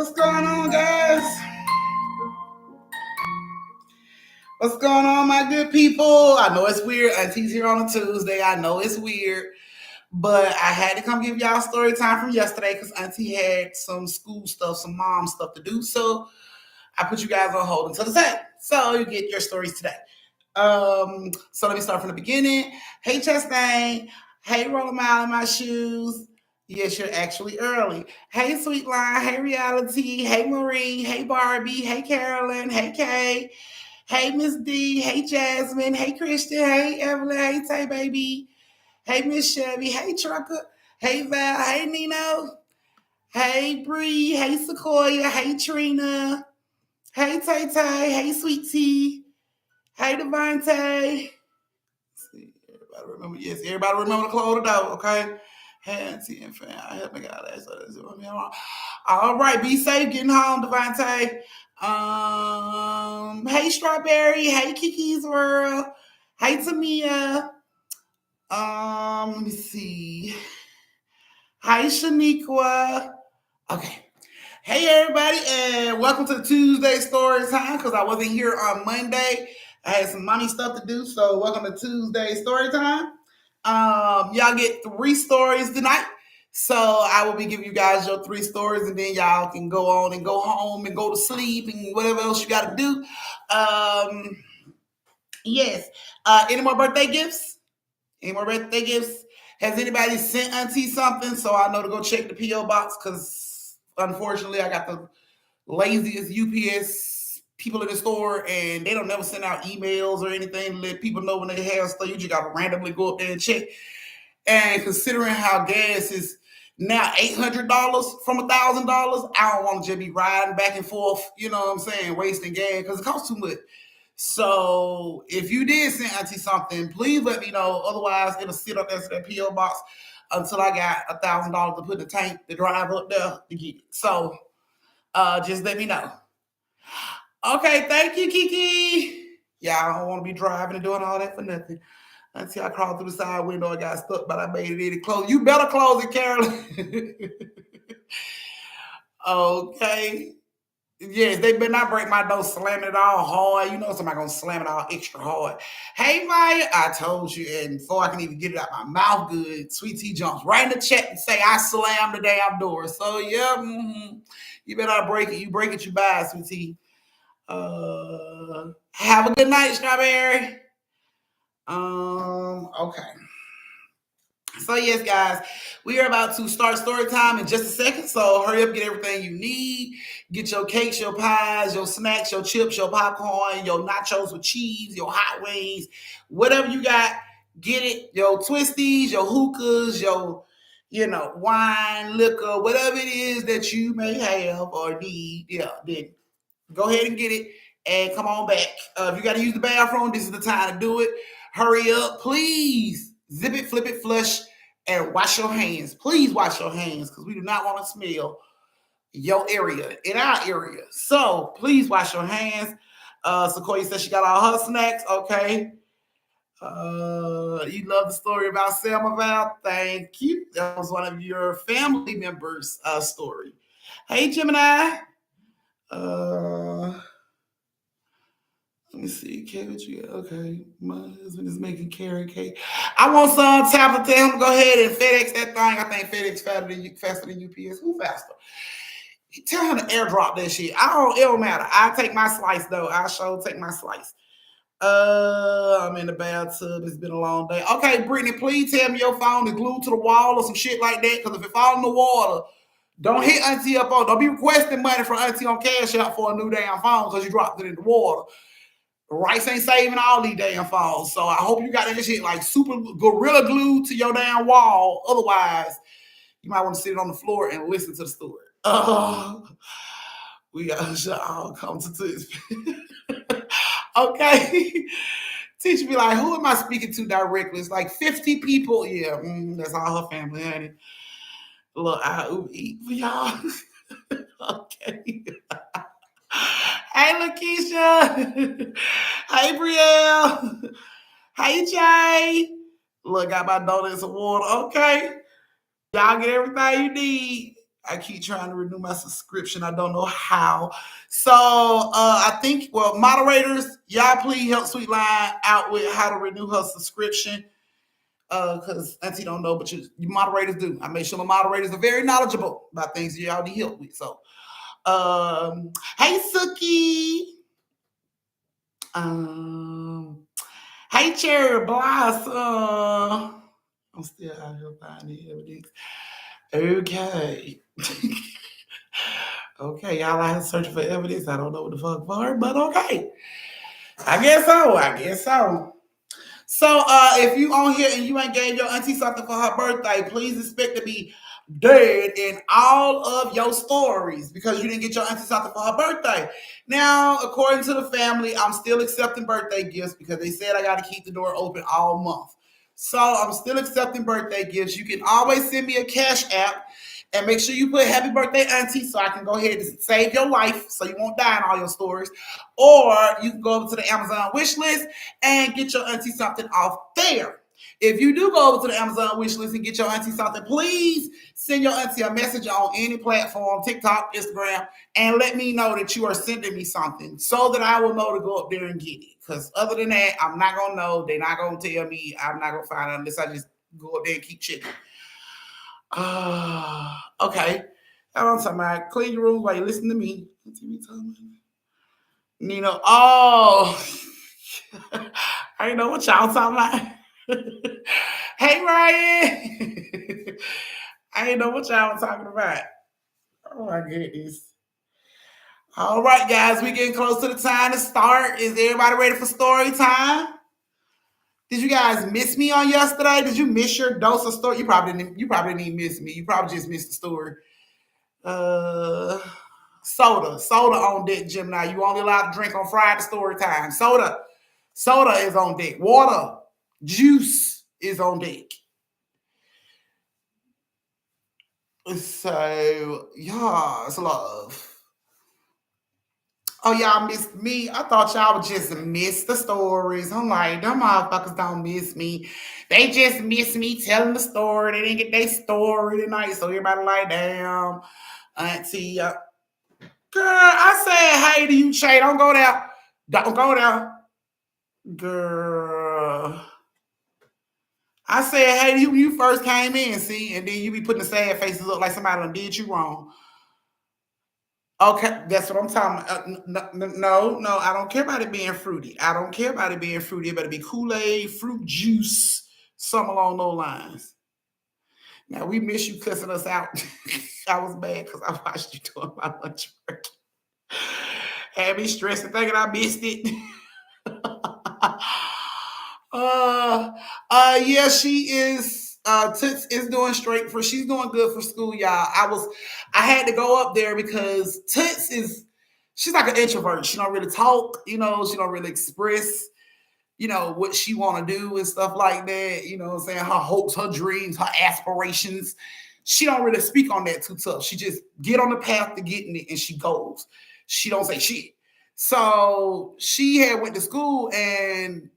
What's going on, guys? What's going on, my good people? I know it's weird. Auntie's here on a Tuesday. I know it's weird, but I had to come give y'all story time from yesterday because Auntie had some school stuff, some mom stuff to do. So I put you guys on hold until the second. So you get your stories today. So let me start from the beginning. Hey, Chastain. Hey, Roll a Mile in My Shoes. Yes, you're actually early. Hey, Sweetline. Hey, Reality. Hey, Marie. Hey, Barbie. Hey, Carolyn. Hey, Kay. Hey, Miss D. Hey, Jasmine. Hey, Christian. Hey, Evelyn. Hey, Tay Baby. Hey, Miss Chevy. Hey, Trucker. Hey, Val. Hey, Nino. Hey, Bree. Hey, Sequoia. Hey, Trina. Hey, Tay Tay. Hey, Sweet Tea. Hey, Devontae. See, everybody remember? Yes, everybody remember to close the door, okay? Hey, Auntie and fam. I help me out that. All right, be safe getting home, Devontae. Hey, Strawberry. Hey, Kiki's World. Hey, Tamia. Let me see. Hi, Shaniqua. Okay. Hey, everybody, and welcome to Tuesday Story Time because I wasn't here on Monday. I had some money stuff to do, so welcome to Tuesday Story Time. Y'all get 3 stories tonight. So I will be giving you guys your 3 stories, and then y'all can go on and go home and go to sleep and whatever else you got to do. Yes. Any more birthday gifts? Any more birthday gifts? Has anybody sent Auntie something so I know to go check the P.O. box? Because unfortunately, I got the laziest UPS people in the store, and they don't never send out emails or anything to let people know when they have stuff. You just got to randomly go up there and check. And considering how gas is now $800 from $1,000, I don't want to just be riding back and forth. You know what I'm saying? Wasting gas because it costs too much. So if you did send Auntie something, please let me know. Otherwise, it'll sit up there to that PO box until I got $1,000 to put in the tank to drive up there to get it. So just let me know. Okay, thank you, Kiki. Yeah, I don't want to be driving and doing all that for nothing. Until I crawled through the side window, I got stuck, but I made it in and closed. You better close it, Carolyn. Okay. Yes, they better not break my door slamming it all hard. You know somebody gonna slam it all extra hard. Hey Maya, I told you, and before I can even get it out my mouth good, Sweet Tea jumps right in the chat and say I slammed the damn door. So yeah, you better not break it. You break it, you buy it, Sweet Tea. Have a good night, Strawberry. Okay. So yes, guys, we are about to start story time in just a second. So hurry up, get everything you need. Get your cakes, your pies, your snacks, your chips, your popcorn, your nachos with cheese, your hot wings, whatever you got. Get it. Your twisties, your hookahs, your wine, liquor, whatever it is that you may have or need. Yeah, then go ahead and get it and come on back. If you got to use the bathroom, this is the time to do it. Hurry up, please. Zip it, flip it, flush, and wash your hands. Please wash your hands because we do not want to smell your area in our area. So please wash your hands. Sequoia says she got all her snacks. Okay. You love the story about Selma Val. Thank you. That was one of your family members' story. Hey, Gemini. Uh, Let me see. Okay, what you got? Okay. My husband is making carrot cake. I want some tablet. Tell him to go ahead and FedEx that thing. I think FedEx faster than UPS. Who faster? Tell him to airdrop that shit. It don't matter. I take my slice though. I sure take my slice. I'm in the bathtub. It's been a long day. Okay, Brittany, please tell me your phone is glued to the wall or some shit like that. Because if it falls in the water, don't hit Auntie up on. Don't be requesting money from Auntie on Cash App for a new damn phone because you dropped it in the water. Rice ain't saving all these damn phones. So I hope you got that shit like super gorilla glued to your damn wall. Otherwise, you might want to sit on the floor and listen to the story. We got all come to this. Okay. Teacher be like, who am I speaking to directly? It's like 50 people. Yeah, that's all her family, honey. Look, I eat for y'all. Okay. Hey, Lakeisha. Hey, Brielle. Hey, Jay. Look, got my donuts and water. Okay. Y'all get everything you need. I keep trying to renew my subscription. I don't know how. So I think, well, moderators, y'all please help Sweet Line out with how to renew her subscription. Because Auntie don't know, but you moderators do. I make sure the moderators are very knowledgeable about things y'all need help with. So, hey Suki, um, hey Cherry Blossom. I'm still out here finding evidence. Okay. Okay, y'all out here searching for evidence. I don't know what the fuck for, but okay. I guess so. I guess so. So if you on here and you ain't gave your auntie something for her birthday, please expect to be dead in all of your stories because you didn't get your auntie something for her birthday. Now, according to the family, I'm still accepting birthday gifts because they said I got to keep the door open all month. So I'm still accepting birthday gifts. You can always send me a cash app and make sure you put happy birthday auntie so I can go ahead and save your life so you won't die in all your stories. Or you can go over to the Amazon wish list and get your auntie something off there. If you do go over to the Amazon wish list and get your auntie something, please send your auntie a message on any platform, TikTok, Instagram, and let me know that you are sending me something so that I will know to go up there and get it. Because other than that, I'm not going to know. They're not going to tell me. I'm not going to find out unless I just go up there and keep checking. Okay. That's what I'm talking about. Clean your room while you listen to me. Nino, oh, I know what y'all talking about. Hey, Ryan. I ain't know what y'all was talking about. Oh, my goodness. All right, guys, we getting close to the time to start. Is everybody ready for story time? Did you guys miss me on yesterday? Did you miss your dose of story? You probably didn't. You probably didn't miss me. You probably just missed the story. Uh, soda on deck, Gemini. You only allowed to drink on Friday story time. Soda is on deck. Water, juice is on deck. So, yeah, it's love. Oh, y'all missed me. I thought y'all would just miss the stories. I'm like, them motherfuckers don't miss me. They just miss me telling the story. They didn't get their story tonight. So everybody like, damn, auntie. Girl, I said hey to you, Shay. Don't go there. Don't go there. Girl. I said hey to you when you first came in, see, and then you be putting the sad faces up like somebody done did you wrong. Okay, that's what I'm talking about. No, I don't care about it being fruity. I don't care about it being fruity. It better be Kool-Aid, fruit juice, something along those lines. Now, we miss you cussing us out. I was mad because I watched you doing my lunch break. Had me stressing, thinking I missed it. Yeah, she is. Toots is doing straight for. She's doing good for school, y'all. I had to go up there because Toots is. She's like an introvert. She don't really talk. She don't really express. What she want to do and stuff like that. You know what I'm saying? Her hopes, her dreams, her aspirations. She don't really speak on that too tough. She just get on the path to getting it and she goes. She don't say shit. So she had went to school and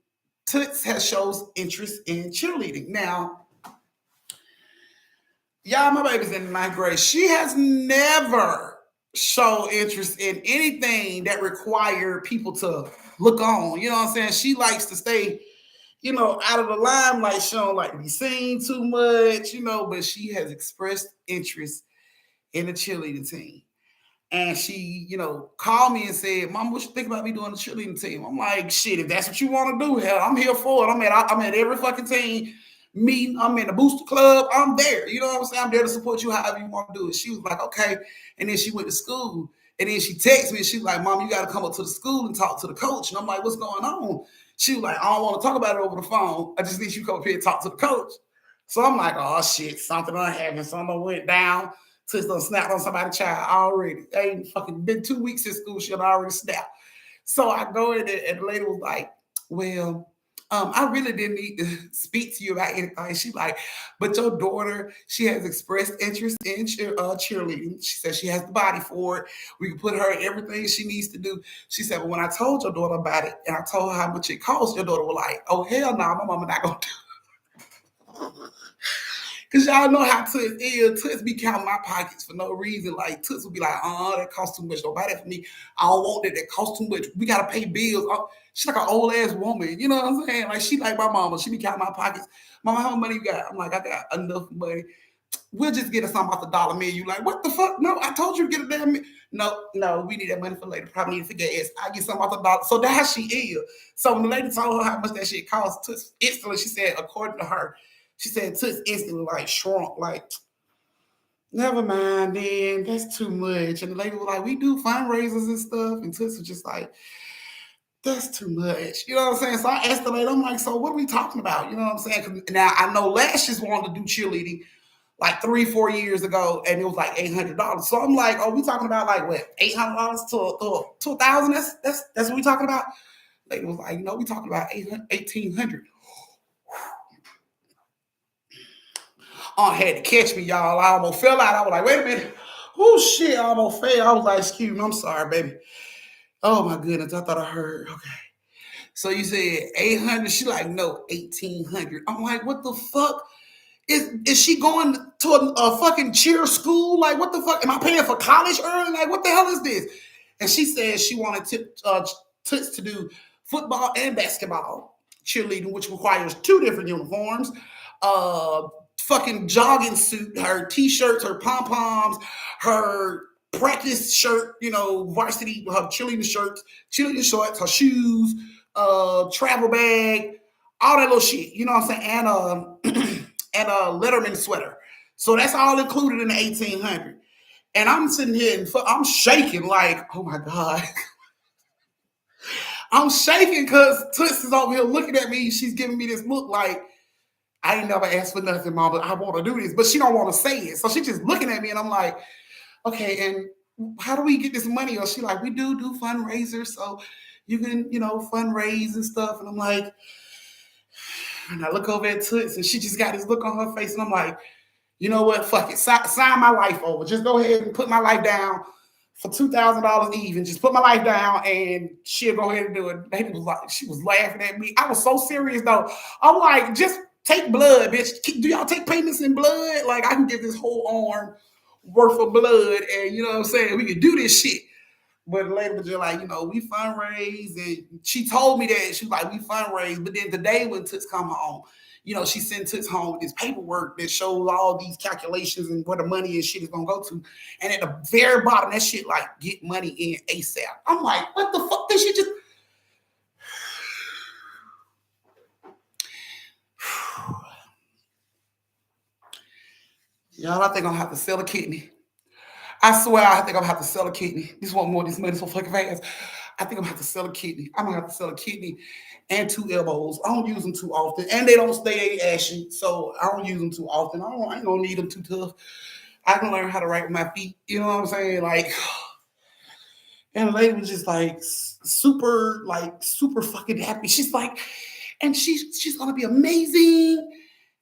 Toots has shows interest in cheerleading. Now, y'all, my baby's in the ninth grade. She has never shown interest in anything that required people to look on. You know what I'm saying? She likes to stay, out of the limelight. She don't like to be seen too much, but she has expressed interest in the cheerleading team. And she, called me and said, Mom, what you think about me doing the cheerleading team? I'm like, shit, if that's what you want to do, hell, I'm here for it. I'm at every fucking team meeting. I'm in the booster club. I'm there. You know what I'm saying? I'm there to support you however you want to do it. She was like, okay. And then she went to school. And then she texted me and she was like, Mom, you got to come up to the school and talk to the coach. And I'm like, what's going on? She was like, I don't want to talk about it over the phone. I just need you to come up here and talk to the coach. So I'm like, oh shit, something done happened. Something went down. Sis done snapped on somebody's child already. They ain't fucking been 2 weeks in school. She had already snapped. So I go in there and the lady was like, well, I really didn't need to speak to you about anything. She like, but your daughter, she has expressed interest in cheerleading. She said she has the body for it. We can put her in everything she needs to do. She said, but when I told your daughter about it and I told her how much it costs, your daughter was like, oh, hell no, my mama not going to do it. Cause y'all know how Toots is. Toots be counting my pockets for no reason. Like Toots will be like, that costs too much. Don't buy that for me. I don't want that. That costs too much. We gotta pay bills. She's like an old ass woman. You know what I'm saying? Like she like my mama. She be counting my pockets. Mama, how much money you got? I'm like, I got enough money. We'll just get us something off the dollar menu. You like, what the fuck? No, I told you to get a damn. No, we need that money for later. Probably need to forget it. I get something off the dollar. So that's how she is. So when the lady told her how much that shit cost, Toots instantly, she said, according to her, she said Toots instantly like shrunk. Like, never mind, then that's too much. And the lady was like, we do fundraisers and stuff. And Toots was just like, that's too much. You know what I'm saying? So I asked the lady, I'm like, so what are we talking about? You know what I'm saying? 'Cause now I know Lashes wanted to do cheerleading like 3-4 years ago, and it was like $800. So I'm like, oh, we talking about like what, $800 to 1,000? That's what we talking about. Lady was like, no, we talking about 1,800. Had to catch me, y'all. I almost fell out. I was like, wait a minute. Oh shit, I almost fell. I was like, excuse me, I'm sorry, baby. Oh my goodness, I thought I heard. Okay. So you said 800. She like, no, 1,800. I'm like, what the fuck? Is she going to a fucking cheer school? Like, what the fuck? Am I paying for college early? Like, what the hell is this? And she said she wanted Toots to do football and basketball cheerleading, which requires two different uniforms. Uh, Fucking jogging suit, her t-shirts, her pom-poms, her practice shirt, varsity, her cheerleading shirts, cheerleading shorts, her shoes, travel bag, all that little shit. You know what I'm saying? And a Letterman sweater. So that's all included in the 1,800. And I'm sitting here and I'm shaking like, oh my God. I'm shaking because Toots is over here looking at me. She's giving me this look like, I ain't never asked for nothing, mom, but I want to do this. But she don't want to say it. So she's just looking at me and I'm like, okay, and how do we get this money? Or she like, we do fundraisers. So you can, fundraise and stuff. And I'm like, and I look over at Toots and she just got this look on her face. And I'm like, you know what? Fuck it. Sign my life over. Just go ahead and put my life down for $2,000 even. Just put my life down and she'll go ahead and do it. Baby was like, she was laughing at me. I was so serious though. I'm like, just take blood, bitch. Do y'all take payments in blood? Like I can get this whole arm worth of blood and you know what I'm saying? We can do this shit. But the lady was just like, we fundraise. And she told me that. She was like, we fundraise. But then the day when Toots come home, she sent Toots home with this paperwork that shows all these calculations and where the money and shit is going to go to. And at the very bottom, that shit like, get money in ASAP. I'm like, what the fuck did she just... Y'all, I think I'm going to have to sell a kidney. I swear, I think I'm gonna have to sell a kidney. This want more of this money so fucking fast. I think I'm gonna have to sell a kidney. I'm gonna have to sell a kidney and two elbows. I don't use them too often, and they don't stay ashy, so I don't use them too often. I ain't gonna need them too tough. I can learn how to write with my feet. You know what I'm saying? Like, and the lady was just like super fucking happy. She's like, and she's gonna be amazing.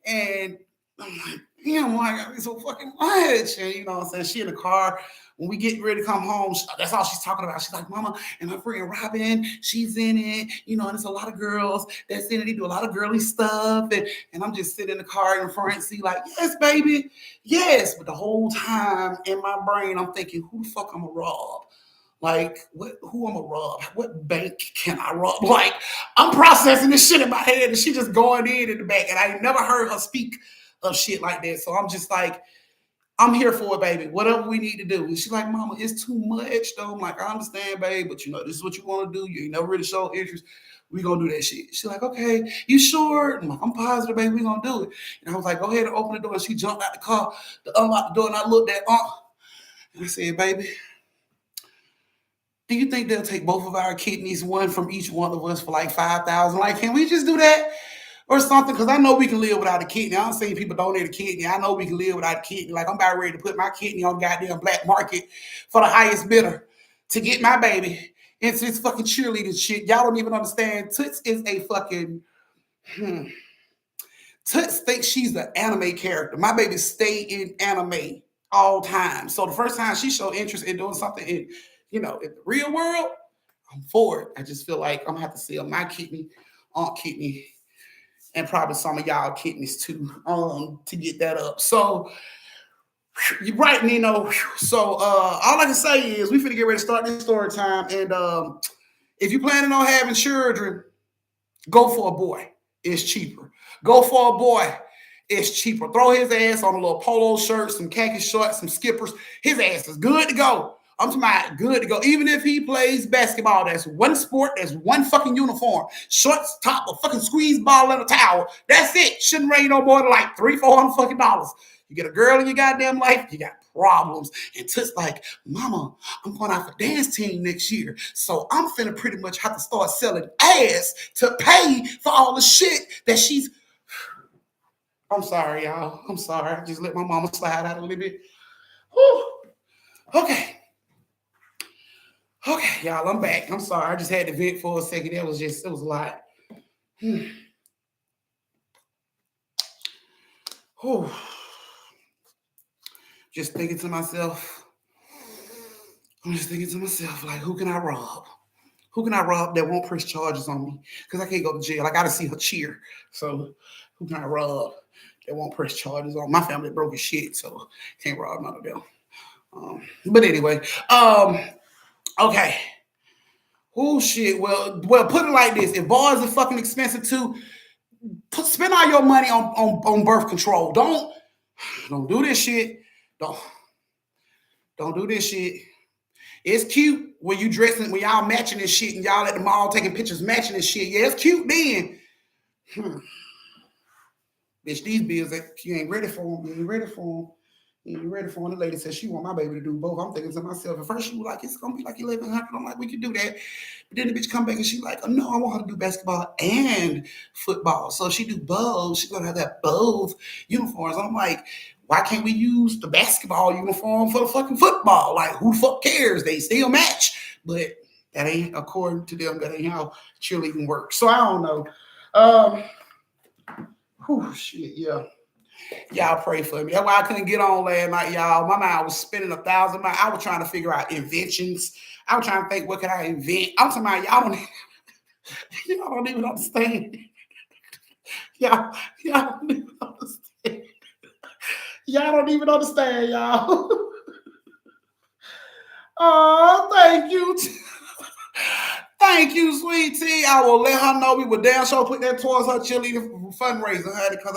And I'm like, damn, why I got me so fucking much? And you know what I'm saying? She in the car. When we get ready to come home, that's all she's talking about. She's like, Mama, and my friend Robin, she's in it. And there's a lot of girls that's in it. They do a lot of girly stuff. And I'm just sitting in the car in the front seat like, yes, baby. Yes. But the whole time in my brain, I'm thinking, who the fuck I'm going to rob? Like, who I'm going to rob? What bank can I rob? Like, I'm processing this shit in my head and she just going in the back. And I never heard her speak of shit like that. So I'm just like, I'm here for it, baby. Whatever we need to do. And she's like, Mama, it's too much, though. I'm like, I understand, babe, but this is what you want to do. You ain't never really show interest. We gonna do that shit. She's like, okay, you sure? I'm like, I'm positive, baby, we gonna do it. And I was like, go ahead and open the door. And she jumped out the car to unlock the door, and I looked at and I said, baby, do you think they'll take both of our kidneys, one from each one of us for like 5,000? Like, can we just do that? Or something, because I know we can live without a kidney. I don't see people donate a kidney. I know we can live without a kidney. Like, I'm about ready to put my kidney on goddamn black market for the highest bidder to get my baby into this fucking cheerleading shit. Y'all don't even understand. Toots is a fucking... Toots thinks she's an anime character. My baby stay in anime all time. So the first time she showed interest in doing something in the real world, I'm for it. I just feel like I'm going to have to sell my kidney, aunt kidney, and probably some of y'all kidneys too, to get that up. So you're right, Nino. So all I can say is we finna get ready to start this story time. And if you're planning on having children, go for a boy. It's cheaper. Go for a boy. It's cheaper. Throw his ass on a little polo shirt, some khaki shorts, some skippers. His ass is good to go. I'm talking about good to go. Even if he plays basketball, that's one sport, that's one fucking uniform. Shorts, top, a fucking squeeze ball and a towel. That's it. Shouldn't rain no more than like $300-400 fucking dollars. You get a girl in your goddamn life, you got problems. And Toots like, Mama, I'm going out for dance team next year. So I'm finna pretty much have to start selling ass to pay for all the shit that she's. I'm sorry, y'all. I'm sorry. I just let my mama slide out a little bit. Whew. Okay. Okay, y'all, I'm back. I'm sorry. I just had to vent for a second. It was a lot. Whew. Just thinking to myself, like, who can I rob? Who can I rob that won't press charges on me? Because I can't go to jail. I got to see her cheer. So who can I rob that won't press charges on? My family broke as shit, so can't rob none of them. But anyway, okay. Oh shit. Well, put it like this: if bars are fucking expensive too, spend all your money on birth control. Don't do this shit. Don't do this shit. It's cute when you dressing, when y'all matching this shit and y'all at the mall taking pictures matching this shit. Yeah, it's cute then. Bitch, these bills that you ain't ready for them. You ain't ready for them. You ain't ready for them. The lady said she want my baby to do both. I'm thinking to myself, at first she was like, it's gonna be like 1,100. I'm like, we can do that. But then the bitch come back and she like, oh no, I want her to do basketball and football. So she do both. She's gonna have that both uniforms. I'm like, why can't we use the basketball uniform for the fucking football? Like, who the fuck cares? They still match. But that ain't, according to them, that ain't how cheerleading works. So I don't know. Shit, yeah. Y'all pray for me. That's why I couldn't get on last night, y'all. My mind was spinning 1,000 miles. I was trying to figure out inventions. I was trying to think, what could I invent? I'm talking about y'all don't even understand. Y'all don't even understand. Y'all don't even understand, y'all. Oh, thank you. Thank you, sweet tea. I will let her know we would damn sure put that towards her cheerleading fundraiser, honey, because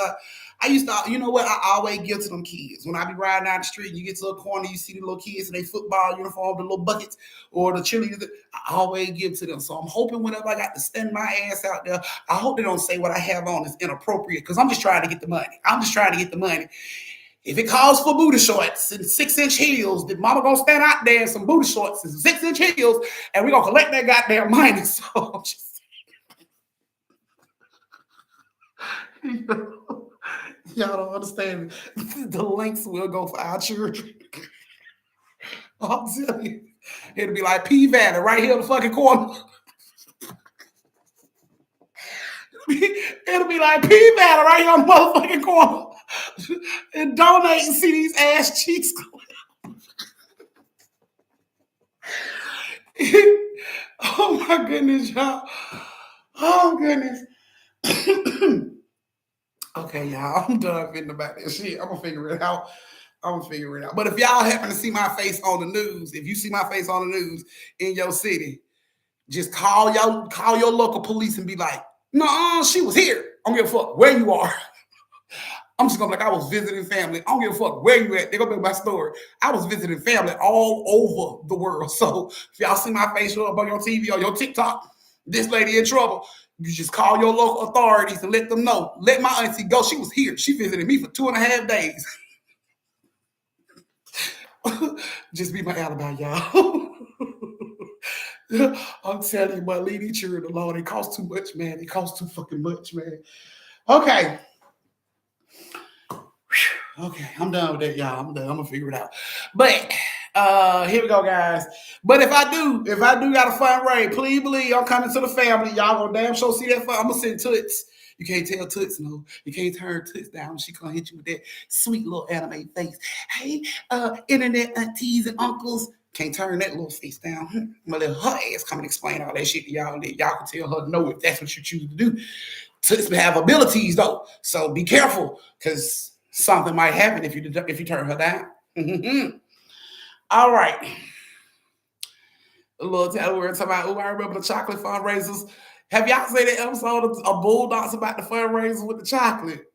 I used to, you know what, I always give to them kids. When I be riding down the street and you get to a corner, you see the little kids in their football uniform, the little buckets, or the cheerleaders, I always give to them. So I'm hoping whenever I got to stand my ass out there, I hope they don't say what I have on is inappropriate, because I'm just trying to get the money. If it calls for booty shorts and 6-inch heels, then mama gonna stand out there in some booty shorts and 6-inch heels, and we're gonna collect that goddamn money. So I'm just y'all don't understand the lengths we'll go for our children. I'm telling you, it'll be like P Valley right here in the fucking corner. It'll be like P Valley right here on the motherfucking corner. And donate and see these ass cheeks. Oh my goodness, y'all. Oh goodness. Okay, y'all. I'm done thinking about this shit. I'm gonna figure it out. But if y'all happen to see my face on the news, if you see my face on the news in your city, just call your local police and be like, no, she was here. I don't give a fuck where you are. I'm just gonna be like, I was visiting family. I don't give a fuck where you at. They're gonna be my story. I was visiting family all over the world. So if y'all see my face show up on your TV or your TikTok, this lady in trouble, you just call your local authorities and let them know. Let my auntie go. She was here. She visited me for 2.5 days. Just be my alibi, y'all. I'm telling you, my leading cheer the Lord. It costs too much, man. It costs too fucking much, man. Okay. Okay, I'm done with that, y'all. I'm done. I'm gonna figure it out. But here we go, guys. But if I do got a fun raid, please believe I'm coming to the family. Y'all gonna damn sure see that fun. I'm gonna send Toots. You can't tell Toots no. You can't turn Toots down. She gonna hit you with that sweet little anime face. Hey, internet aunties and uncles. Can't turn that little face down. I'm gonna let her ass come and explain all that shit to y'all. And y'all can tell her no if that's what you choose to do. Toots have abilities though, so be careful because something might happen if you turn her down. All right, a little tell we're talking about. Oh, I remember the chocolate fundraisers. Have y'all seen the episode of Bulldogs about the fundraisers with the chocolate?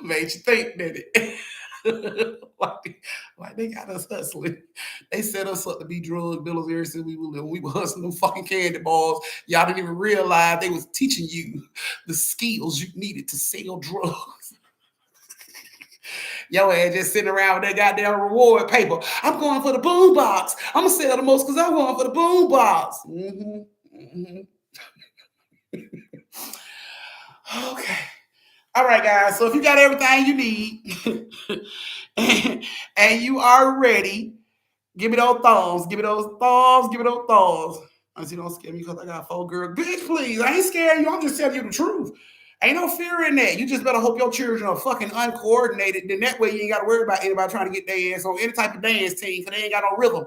Made you think, did it? like they got us hustling. They set us up to be drug dealers ever since we were little. We were hustling them fucking candy bars. Y'all didn't even realize they was teaching you the skills you needed to sell drugs. Yo ass just sitting around with that goddamn reward paper. I'm going for the boom box. I'm gonna sell the most because I'm going for the boom box. Okay. All right, guys. So if you got everything you need and you are ready, give me those thumbs. Give me those thumbs. Give me those thumbs. I see, don't scare me because I got 4 girls. Bitch, please. I ain't scaring you. I'm just telling you the truth. Ain't no fear in that. You just better hope your children are fucking uncoordinated. Then that way you ain't got to worry about anybody trying to get their ass on any type of dance team because they ain't got no rhythm.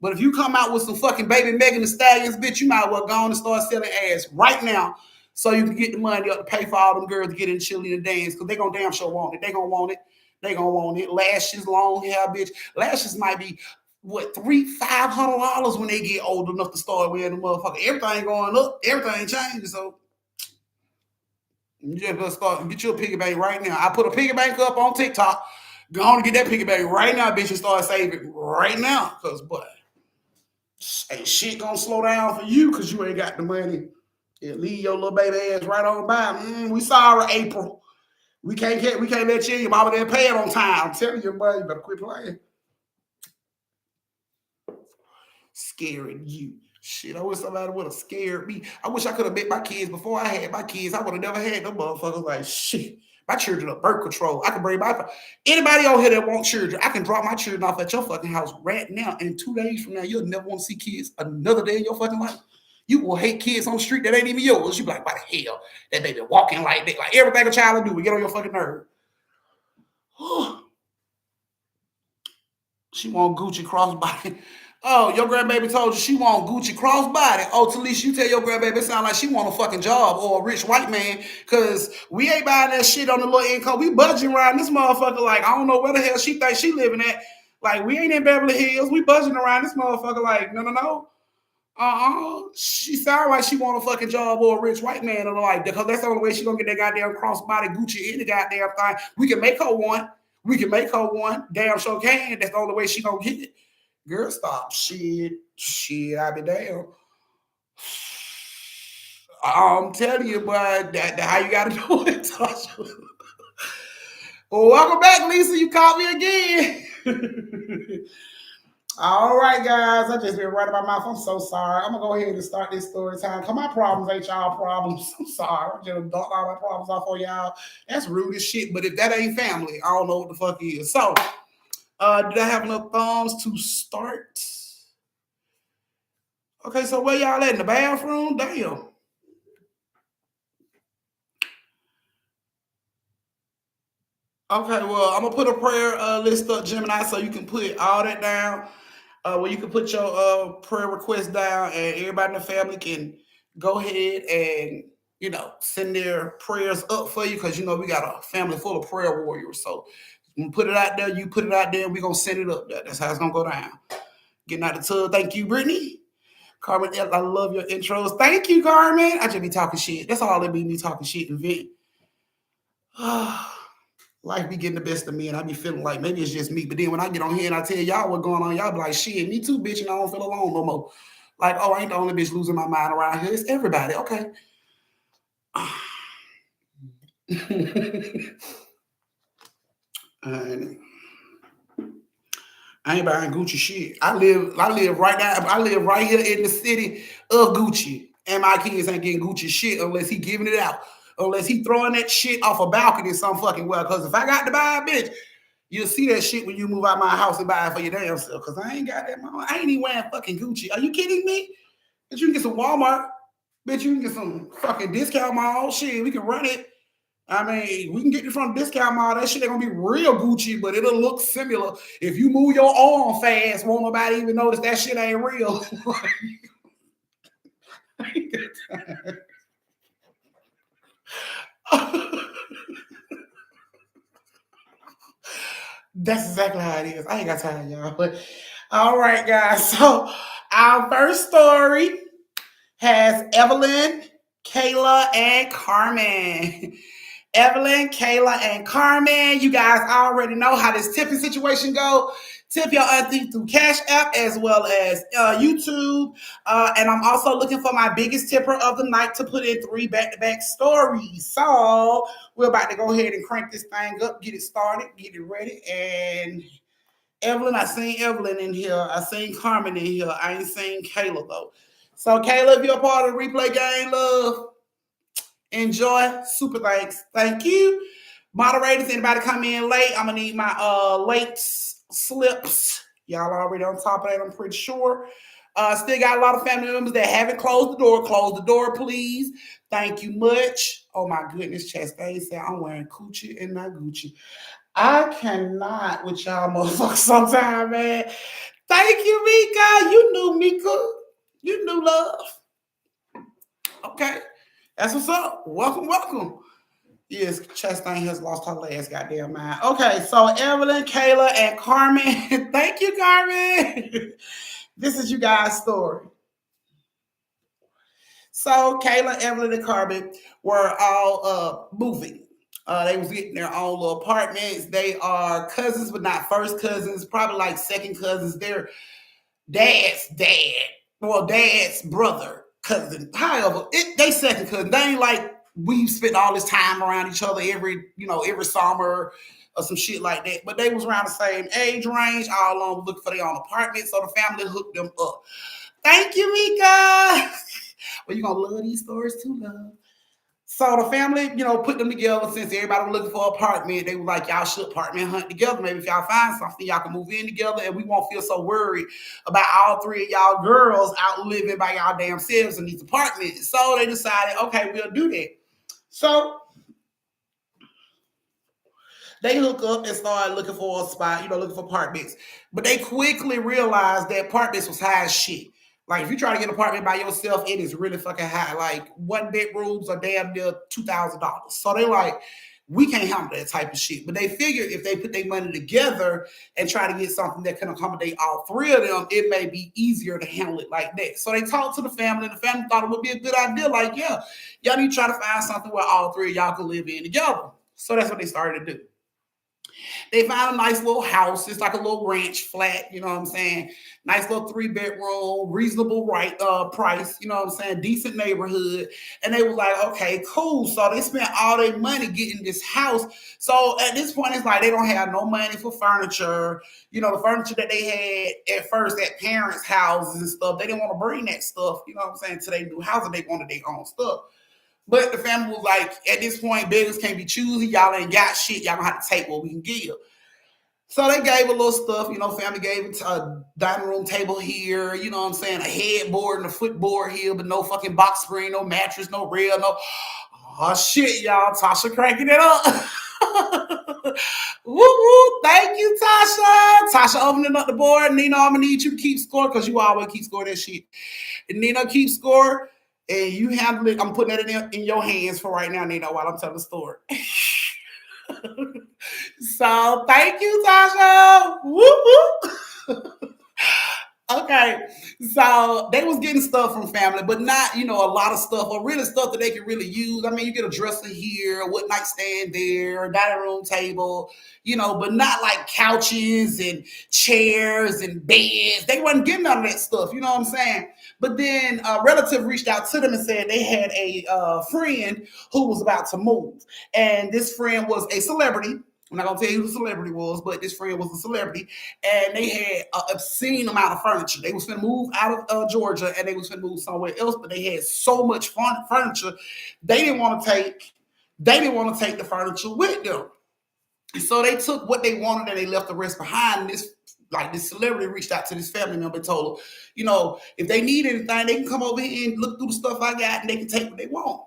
But if you come out with some fucking baby Megan Thee Stallions, bitch, you might as well go on and start selling ass right now so you can get the money up to pay for all them girls to get in cheerleading dance because they gonna damn sure want it. They gonna want it. They gonna want it. Lashes, long hair, bitch. Lashes might be what $300-$500 when they get old enough to start wearing the motherfucker. Everything going up, everything changing. So you just gotta start get you a piggy bank right now. I put a piggy bank up on TikTok. Go on and get that piggy bank right now, bitch, and start saving right now. Cause boy, ain't shit gonna slow down for you because you ain't got the money. Yeah, leave your little baby ass right on by. We sorry, April. We can't let you in. Your mama didn't pay it on time. I'm telling you, boy, you better quit playing. Scaring you. Shit, I wish somebody would have scared me. I wish I could have met my kids before I had my kids. I would have never had them motherfuckers like shit. My children are birth control. I can bring anybody out here that wants children. I can drop my children off at your fucking house right now. And 2 days from now, you'll never want to see kids another day in your fucking life. You will hate kids on the street that ain't even yours. You be like, why the hell that baby walking like that? Like everything a child will do, we get on your fucking nerve. She want Gucci crossbody. Oh, your grandbaby told you she want Gucci crossbody. Oh, Talisha, you tell your grandbaby it sound like she want a fucking job or a rich white man because we ain't buying that shit on the little income. We budgeting around this motherfucker like I don't know where the hell she thinks she living at. Like we ain't in Beverly Hills. We budgeting around this motherfucker like no. She sound like she want a fucking job or a rich white man or like because that's the only way she gonna get that goddamn crossbody Gucci in the goddamn thing. We can make her one. We can make her one. Damn sure can. That's the only way she gonna get it. Girl, stop. Shit. I be damn. I'm telling you, boy, that how you gotta do it. Well, welcome back, Lisa. You caught me again. All right, guys. I just been right about my mouth. I'm so sorry. I'm gonna go ahead and start this story time. Cause my problems ain't y'all problems. I'm sorry. I'm just dumped all my problems off on y'all. That's rude as shit. But if that ain't family, I don't know what the fuck is. So, did I have enough thumbs to start? Okay, so where y'all at in the bathroom? Damn. Okay, well, I'm gonna put a prayer list up, Gemini, so you can put all that down. Where you can put your prayer request down, and everybody in the family can go ahead and send their prayers up for you because we got a family full of prayer warriors. So you put it out there, you put it out there, and we're gonna send it up there. That's how it's gonna go down. Getting out the tub. Thank you, Brittany. Carmen, I love your intros. Thank you, Carmen. I just be talking shit. That's all it be, me talking shit and vent. Life be getting the best of me, and I be feeling like maybe it's just me. But then when I get on here and I tell y'all what's going on, y'all be like, shit, me too, bitch, and I don't feel alone no more. Like, oh, I ain't the only bitch losing my mind around here. It's everybody. Okay. And I ain't buying Gucci shit. I live right now. I live right here in the city of Gucci. And my kids ain't getting Gucci shit unless he giving it out. Unless he throwing that shit off a balcony some fucking well. Because if I got to buy a bitch, you'll see that shit when you move out my house and buy it for your damn self. Because I ain't got that mama. I ain't even wearing fucking Gucci. Are you kidding me? Bitch, you can get some Walmart. Bitch, you can get some fucking discount mall. Shit, we can run it. I mean, we can get you from discount mall. That shit ain't gonna be real Gucci, but it'll look similar. If you move your arm fast, won't nobody even notice that shit ain't real. That's exactly how it is. I ain't got time, y'all. But all right, guys. So our first story has Evelyn, Kayla, and Carmen. Evelyn, Kayla, and Carmen. You guys already know how this tipping situation go. Tip your auntie through Cash App as well as YouTube. And I'm also looking for my biggest tipper of the night to put in 3 back-to-back stories. So we're about to go ahead and crank this thing up, get it started, get it ready. And Evelyn, I seen Evelyn in here. I seen Carmen in here. I ain't seen Kayla though. So Kayla, if you're a part of the replay game, love, enjoy. Super thanks. Thank you. Moderators, anybody come in late? I'm gonna need my late slips. Y'all already on top of that, I'm pretty sure. Still got a lot of family members that haven't closed the door. Close the door, please. Thank you much. Oh my goodness, Chastain said I'm wearing Coochie and not Gucci. I cannot with y'all motherfuckers sometime, man. Thank you, Mika. You knew Mika. You knew love. Okay. That's what's up. Welcome, welcome. Yes, Chastain has lost her last goddamn mind. Okay, so Evelyn, Kayla, and Carmen. Thank you, Carmen. This is you guys' story. So Kayla, Evelyn, and Carmen were all moving. They was getting their own little apartments. They are cousins, but not first cousins, probably like second cousins. They're dad's dad, well, dad's brother, cousin. However, they second cousin. They ain't like we spent all this time around each other every summer or some shit like that. But they was around the same age range, all along looking for their own apartment. So the family hooked them up. Thank you, Mika. Well, you gonna love these stories too, love. So the family, put them together since everybody was looking for an apartment. They were like, y'all should apartment hunt together. Maybe if y'all find something, y'all can move in together and we won't feel so worried about all 3 of y'all girls out living by y'all damn selves in these apartments. So they decided, okay, we'll do that. So they hook up and start looking for a spot, looking for apartments. But they quickly realized that apartments was high as shit. Like if you try to get an apartment by yourself, it is really fucking high. Like 1 bedrooms are damn near $2,000. So they like, we can't handle that type of shit. But they figured if they put their money together and try to get something that can accommodate all 3 of them, it may be easier to handle it like that. So they talked to the family, and the family thought it would be a good idea. Like, yeah, y'all need to try to find something where all 3 of y'all can live in together. So that's what they started to do. They found a nice little house. It's like a little ranch flat, you know what I'm saying? Nice little 3 bedroom, reasonable price, you know what I'm saying? Decent neighborhood. And they was like, okay, cool. So they spent all their money getting this house. So at this point, it's like they don't have no money for furniture. The furniture that they had at first at parents' houses and stuff, they didn't want to bring that stuff, you know what I'm saying, to their new house, and they wanted their own stuff. But the family was like, at this point, beggars can't be choosy. Y'all ain't got shit. Y'all gonna have to take what we can give. So they gave a little stuff, family gave it a dining room table here, you know what I'm saying, a headboard and a footboard here, but no fucking box spring, no mattress, no rail, no. Oh shit, y'all. Tasha cranking it up. Woo woo. Thank you, Tasha. Tasha opening up the board. Nina, I'm gonna need you to keep score because you always keep score that shit. And Nina, keep score. And you handle it. I'm putting that in your hands for right now, Nina, while I'm telling the story. So thank you, Tasha. Woo woo. Okay, so they was getting stuff from family, but not, a lot of stuff or really stuff that they can really use. I mean, you get a dresser here, a wood nightstand there, a dining room table, but not like couches and chairs and beds. They wasn't getting none of that stuff, you know what I'm saying? But then a relative reached out to them and said they had a friend who was about to move. And this friend was a celebrity. I'm not gonna tell you who the celebrity was, but this friend was a celebrity, and they had an obscene amount of furniture. They was gonna move out of Georgia, and they was gonna move somewhere else, but they had so much furniture, they didn't want to take. They didn't want to take the furniture with them, so they took what they wanted and they left the rest behind. And this celebrity reached out to this family member and told her, if they need anything, they can come over here and look through the stuff I got, and they can take what they want.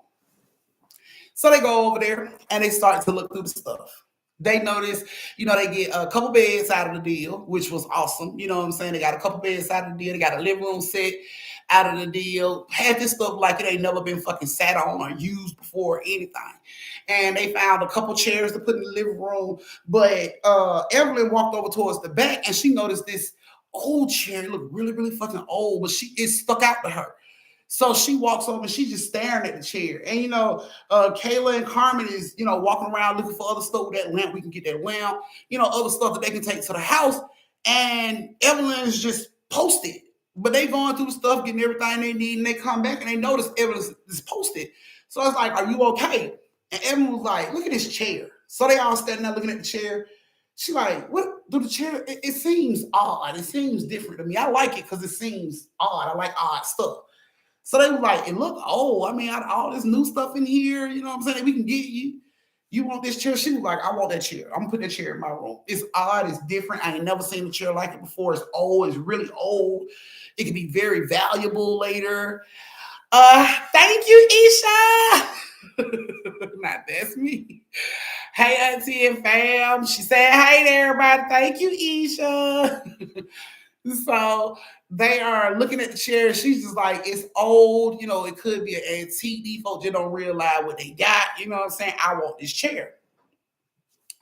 So they go over there and they start to look through the stuff. They noticed, they get a couple beds out of the deal, which was awesome. You know what I'm saying? They got a couple beds out of the deal. They got a living room set out of the deal. Had this stuff like it ain't never been fucking sat on or used before or anything. And they found a couple chairs to put in the living room. But Evelyn walked over towards the back and she noticed this old chair. It looked really, really fucking old, but it stuck out to her. So she walks over and she's just staring at the chair. And Kayla and Carmen is, walking around looking for other stuff with that lamp. We can get that lamp, other stuff that they can take to the house. And Evelyn is just posted. But they going through the stuff, getting everything they need, and they come back and they notice Evelyn is posted. So it's like, are you okay? And Evelyn was like, look at this chair. So they all standing there looking at the chair. She like, what do the chair? It seems odd. It seems different to me. I like it because it seems odd. I like odd stuff. So they were like, it look old. I mean, all this new stuff in here, you know what I'm saying? We can get you. You want this chair? She was like, I want that chair. I'm gonna put that chair in my room. It's odd, it's different. I ain't never seen a chair like it before. It's old, it's really old. It can be very valuable later. Thank you, Isha. Now that's me. Hey, Auntie and fam. She said, hey there, everybody. Thank you, Isha. So they are looking at the chair. She's just like, it's old. It could be an antique. These folks just don't realize what they got. You know what I'm saying? I want this chair.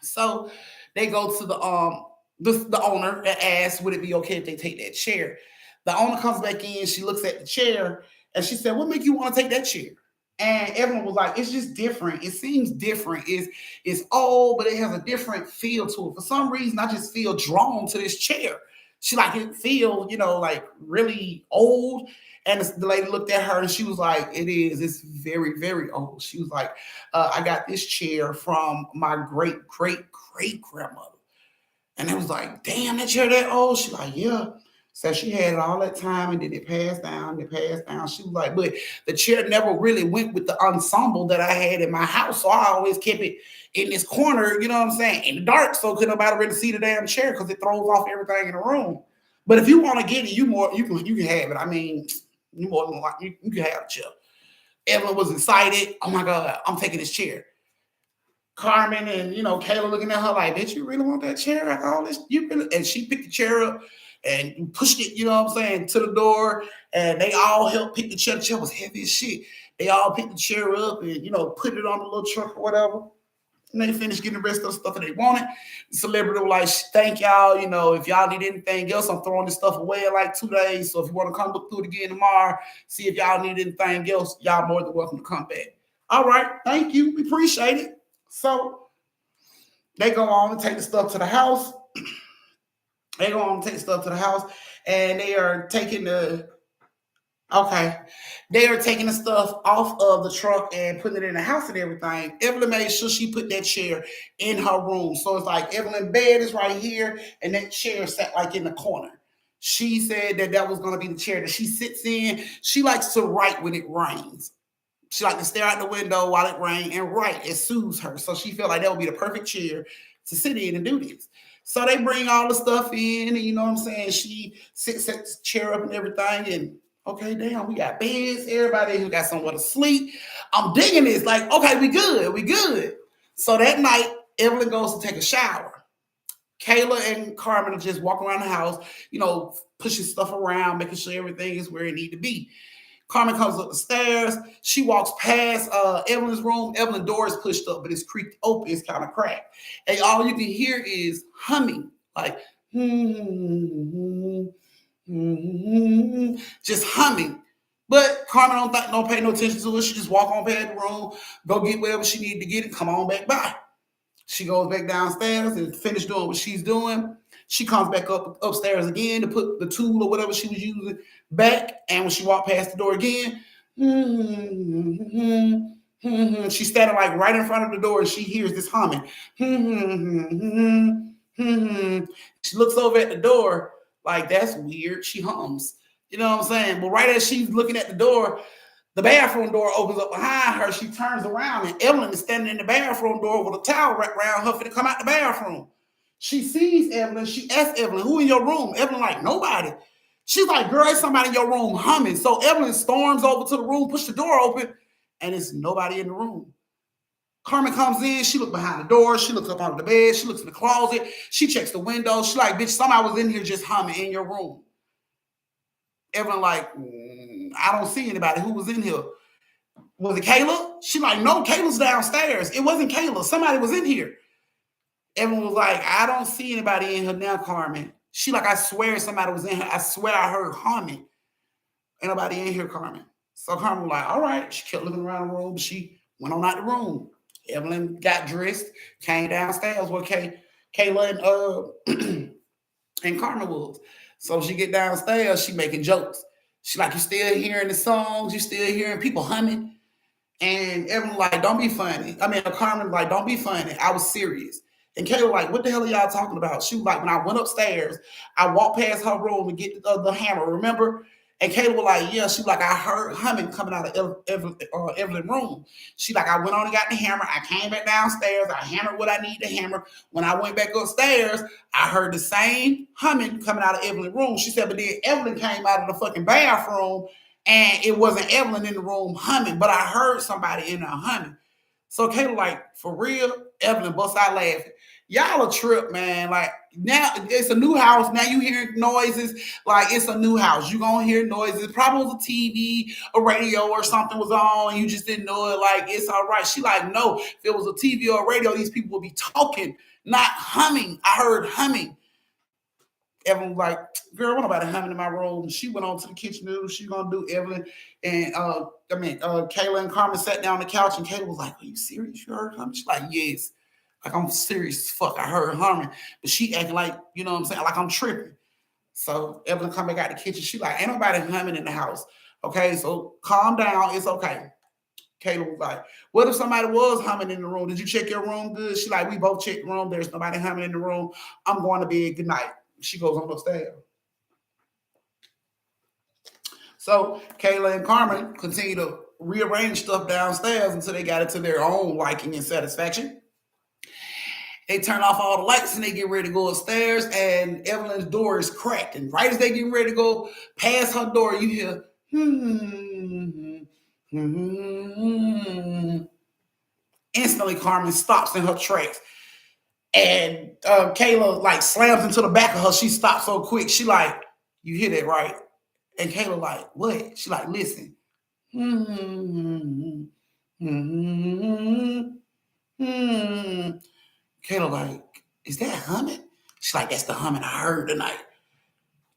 So they go to the owner and asks, would it be okay if they take that chair? The owner comes back in. She looks at the chair and she said, what make you want to take that chair? And everyone was like, it's just different. It seems different. It's old, but it has a different feel to it. For some reason, I just feel drawn to this chair. She like it feel, like really old. And the lady looked at her and she was like, it is. It's very, very old. She was like, I got this chair from my great, great, great grandmother. And it was like, damn, that chair that old? She like, yeah. So she had it all that time and then it passed down. She was like, but the chair never really went with the ensemble that I had in my house. So I always kept it in this corner, you know what I'm saying, in the dark, so could nobody really see the damn chair because it throws off everything in the room. But if you want to get it, you can have it. I mean, you more than like you can have a chair. Evelyn was excited. Oh my God, I'm taking this chair. Carmen and Kayla looking at her like, bitch, you really want that chair? Like all this, you really? And she picked the chair up and pushed it, you know what I'm saying, to the door. And they all helped pick the chair. The chair was heavy as shit. They all picked the chair up and put it on the little truck or whatever. And they finished getting the rest of the stuff that they wanted. The celebrity was like, thank y'all. If y'all need anything else, I'm throwing this stuff away in like 2 days. So if you want to come look through it again tomorrow, see if y'all need anything else, y'all more than welcome to come back. All right. Thank you. We appreciate it. So they go on and take the stuff to the house. And they are taking the stuff off of the truck and putting it in the house and everything. Evelyn made sure she put that chair in her room. So it's like Evelyn's bed is right here and that chair sat like in the corner. She said that was going to be the chair that she sits in. She likes to write when it rains. She likes to stare out the window while it rains and write. It soothes her. So she felt like that would be the perfect chair to sit in and do this. So they bring all the stuff in and you know what I'm saying? She sets the chair up and everything and okay, damn, we got beds, everybody who got somewhere to sleep. I'm digging this. Like, okay, we good. So that night, Evelyn goes to take a shower. Kayla and Carmen are just walking around the house, pushing stuff around, making sure everything is where it need to be. Carmen comes up the stairs. She walks past Evelyn's room. Evelyn's door is pushed up, but it's creaked open. It's kind of cracked. And all you can hear is humming, like, just humming. But Carmen don't pay no attention to it. She just walk on past the room, go get whatever she needed to get and come on back by. She goes back downstairs and finish doing what she's doing. She comes back upstairs again to put the tool or whatever she was using back. And when she walked past the door again, she's standing like right in front of the door and she hears this humming. She looks over at the door like, that's weird. She hums. You know what I'm saying? But right as she's looking at the door, the bathroom door opens up behind her. She turns around and Evelyn is standing in the bathroom door with a towel wrapped around her to come out the bathroom. She sees Evelyn. She asks Evelyn, who in your room? Evelyn like, nobody. She's like, girl, there's somebody in your room humming. So Evelyn storms over to the room, push the door open, and it's nobody in the room. Carmen comes in, she looks behind the door, she looks up under the bed, she looks in the closet, she checks the window. She like, bitch, somebody was in here just humming in your room. Evelyn like, I don't see anybody. Who was in here? Was it Kayla? She like, no, Kayla's downstairs. It wasn't Kayla. Somebody was in here. Evelyn was like, I don't see anybody in here now, Carmen. She like, I swear somebody was in here. I swear I heard humming. Ain't nobody in here, Carmen. So Carmen was like, all right. She kept looking around the room. She went on out the room. Evelyn got dressed, came downstairs where Kayla and Carmen was. So she get downstairs, she making jokes. She like, you still hearing the songs? You still hearing people humming? And everyone like, don't be funny. I mean, Carmen like, don't be funny. I was serious. And Kayla like, what the hell are y'all talking about? She was like, when I went upstairs, I walked past her room to get the hammer, remember? And Kayla was like, yeah. She was like, I heard humming coming out of Evelyn's room. She like, I went on and got the hammer. I came back downstairs. I hammered what I need to hammer. When I went back upstairs, I heard the same humming coming out of Evelyn's room. She said, but then Evelyn came out of the fucking bathroom and it wasn't Evelyn in the room humming, but I heard somebody in there humming. So Kayla like, for real? Evelyn bust out laughing. Y'all a trip, man. Like, now it's a new house. Now you hearing noises. Like, it's a new house. You gonna hear noises. Probably was a TV, a radio, or something was on, and you just didn't know it. Like, it's all right. She like, no, if it was a TV or a radio, these people would be talking, not humming. I heard humming. Evelyn was like, girl, what about humming in my room? She went on to the kitchen noodle. She gonna do Evelyn and Kayla and Carmen sat down on the couch, and Kayla was like, are you serious? You heard humming? She's like, yes. Like, I'm serious as fuck. I heard humming. But she acting like, you know what I'm saying? Like I'm tripping. So Evelyn come back out the kitchen. She like, ain't nobody humming in the house. Okay, so calm down. It's okay. Kayla was like, what if somebody was humming in the room? Did you check your room good? She like, we both checked the room. There's nobody humming in the room. I'm going to bed. Good night. She goes on upstairs. So Kayla and Carmen continue to rearrange stuff downstairs until they got it to their own liking and satisfaction. They turn off all the lights and they get ready to go upstairs, and Evelyn's door is cracked. And right as they get ready to go past her door, you hear, Instantly, Carmen stops in her tracks. And Kayla like slams into the back of her. She stops so quick. She like, you hear that, right? And Kayla like, what? She like, listen. Kayla like, is that humming? She's like, that's the humming I heard tonight.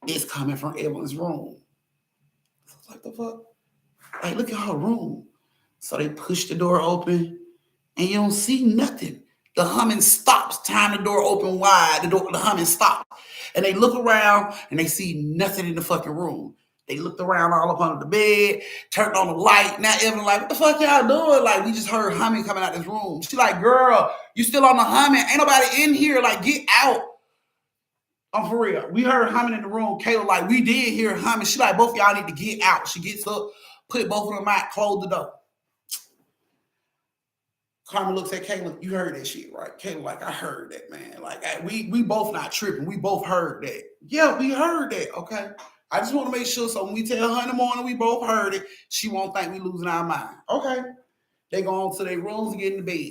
It's coming from Evelyn's room. So I was like, the fuck? Like, look at her room. So they push the door open, and you don't see nothing. The humming stops. Time the door open wide. The humming stops. And they look around, and they see nothing in the fucking room. They looked around all up under the bed, turned on the light. Now Evelyn like, what the fuck y'all doing? Like, we just heard humming coming out this room. She like, girl, you still on the humming? Ain't nobody in here. Like, get out. I'm for real. We heard humming in the room. Kayla like, we did hear humming. She like, both of y'all need to get out. She gets up, put both of them out, close the door. Carmen looks at Kayla, you heard that shit, right? Kayla like, I heard that, man. Like, we both not tripping. We both heard that. Yeah, we heard that, okay? I just want to make sure so when we tell her in the morning we both heard it, she won't think we losing our mind. Okay. They go on to their rooms and get in the bed.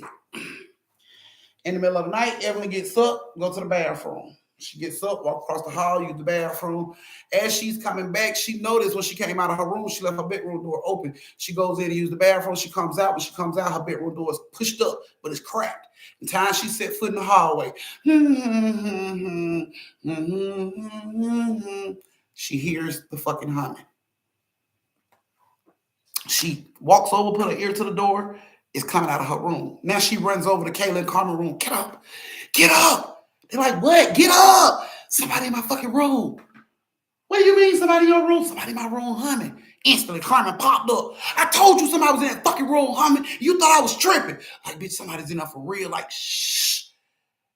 In the middle of the night, Evelyn gets up, go to the bathroom. She gets up, walk across the hall, use the bathroom. As she's coming back, she noticed when she came out of her room, she left her bedroom door open. She goes in to use the bathroom. She comes out. When she comes out, her bedroom door is pushed up, but it's cracked. The time she set foot in the hallway, she hears the fucking humming. She walks over, put her ear to the door. It's coming out of her room. Now she runs over to Kayla and Carmen's room. Get up. Get up. They're like, what? Get up. Somebody in my fucking room. What do you mean somebody in your room? Somebody in my room humming. Instantly, Carmen popped up. I told you somebody was in that fucking room humming. You thought I was tripping. Like, bitch, somebody's in there for real. Like, shh.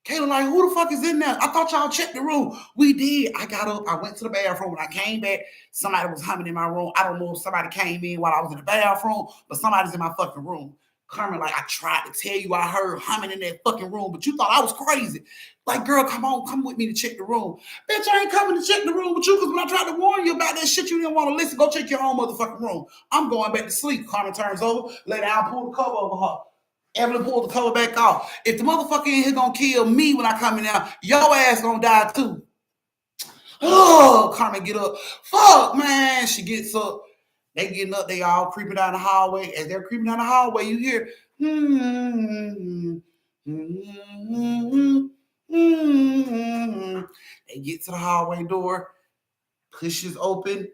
Kayla like, who the fuck is in there? I thought y'all checked the room. We did. I got up. I went to the bathroom. When I came back, somebody was humming in my room. I don't know if somebody came in while I was in the bathroom, but somebody's in my fucking room. Carmen like, I tried to tell you I heard humming in that fucking room, but you thought I was crazy. Like, girl, come on, come with me to check the room. Bitch, I ain't coming to check the room with you because when I tried to warn you about that shit, you didn't want to listen. Go check your own motherfucking room. I'm going back to sleep. Carmen turns over, lay down, pull the cover over her. Evelyn pulled the cover back off. If the motherfucker in here gonna kill me when I come in now, your ass gonna die too. Oh, Carmen, get up. Fuck, man. She gets up. They getting up. They all creeping down the hallway. As they're creeping down the hallway, you hear, They get to the hallway door, pushes open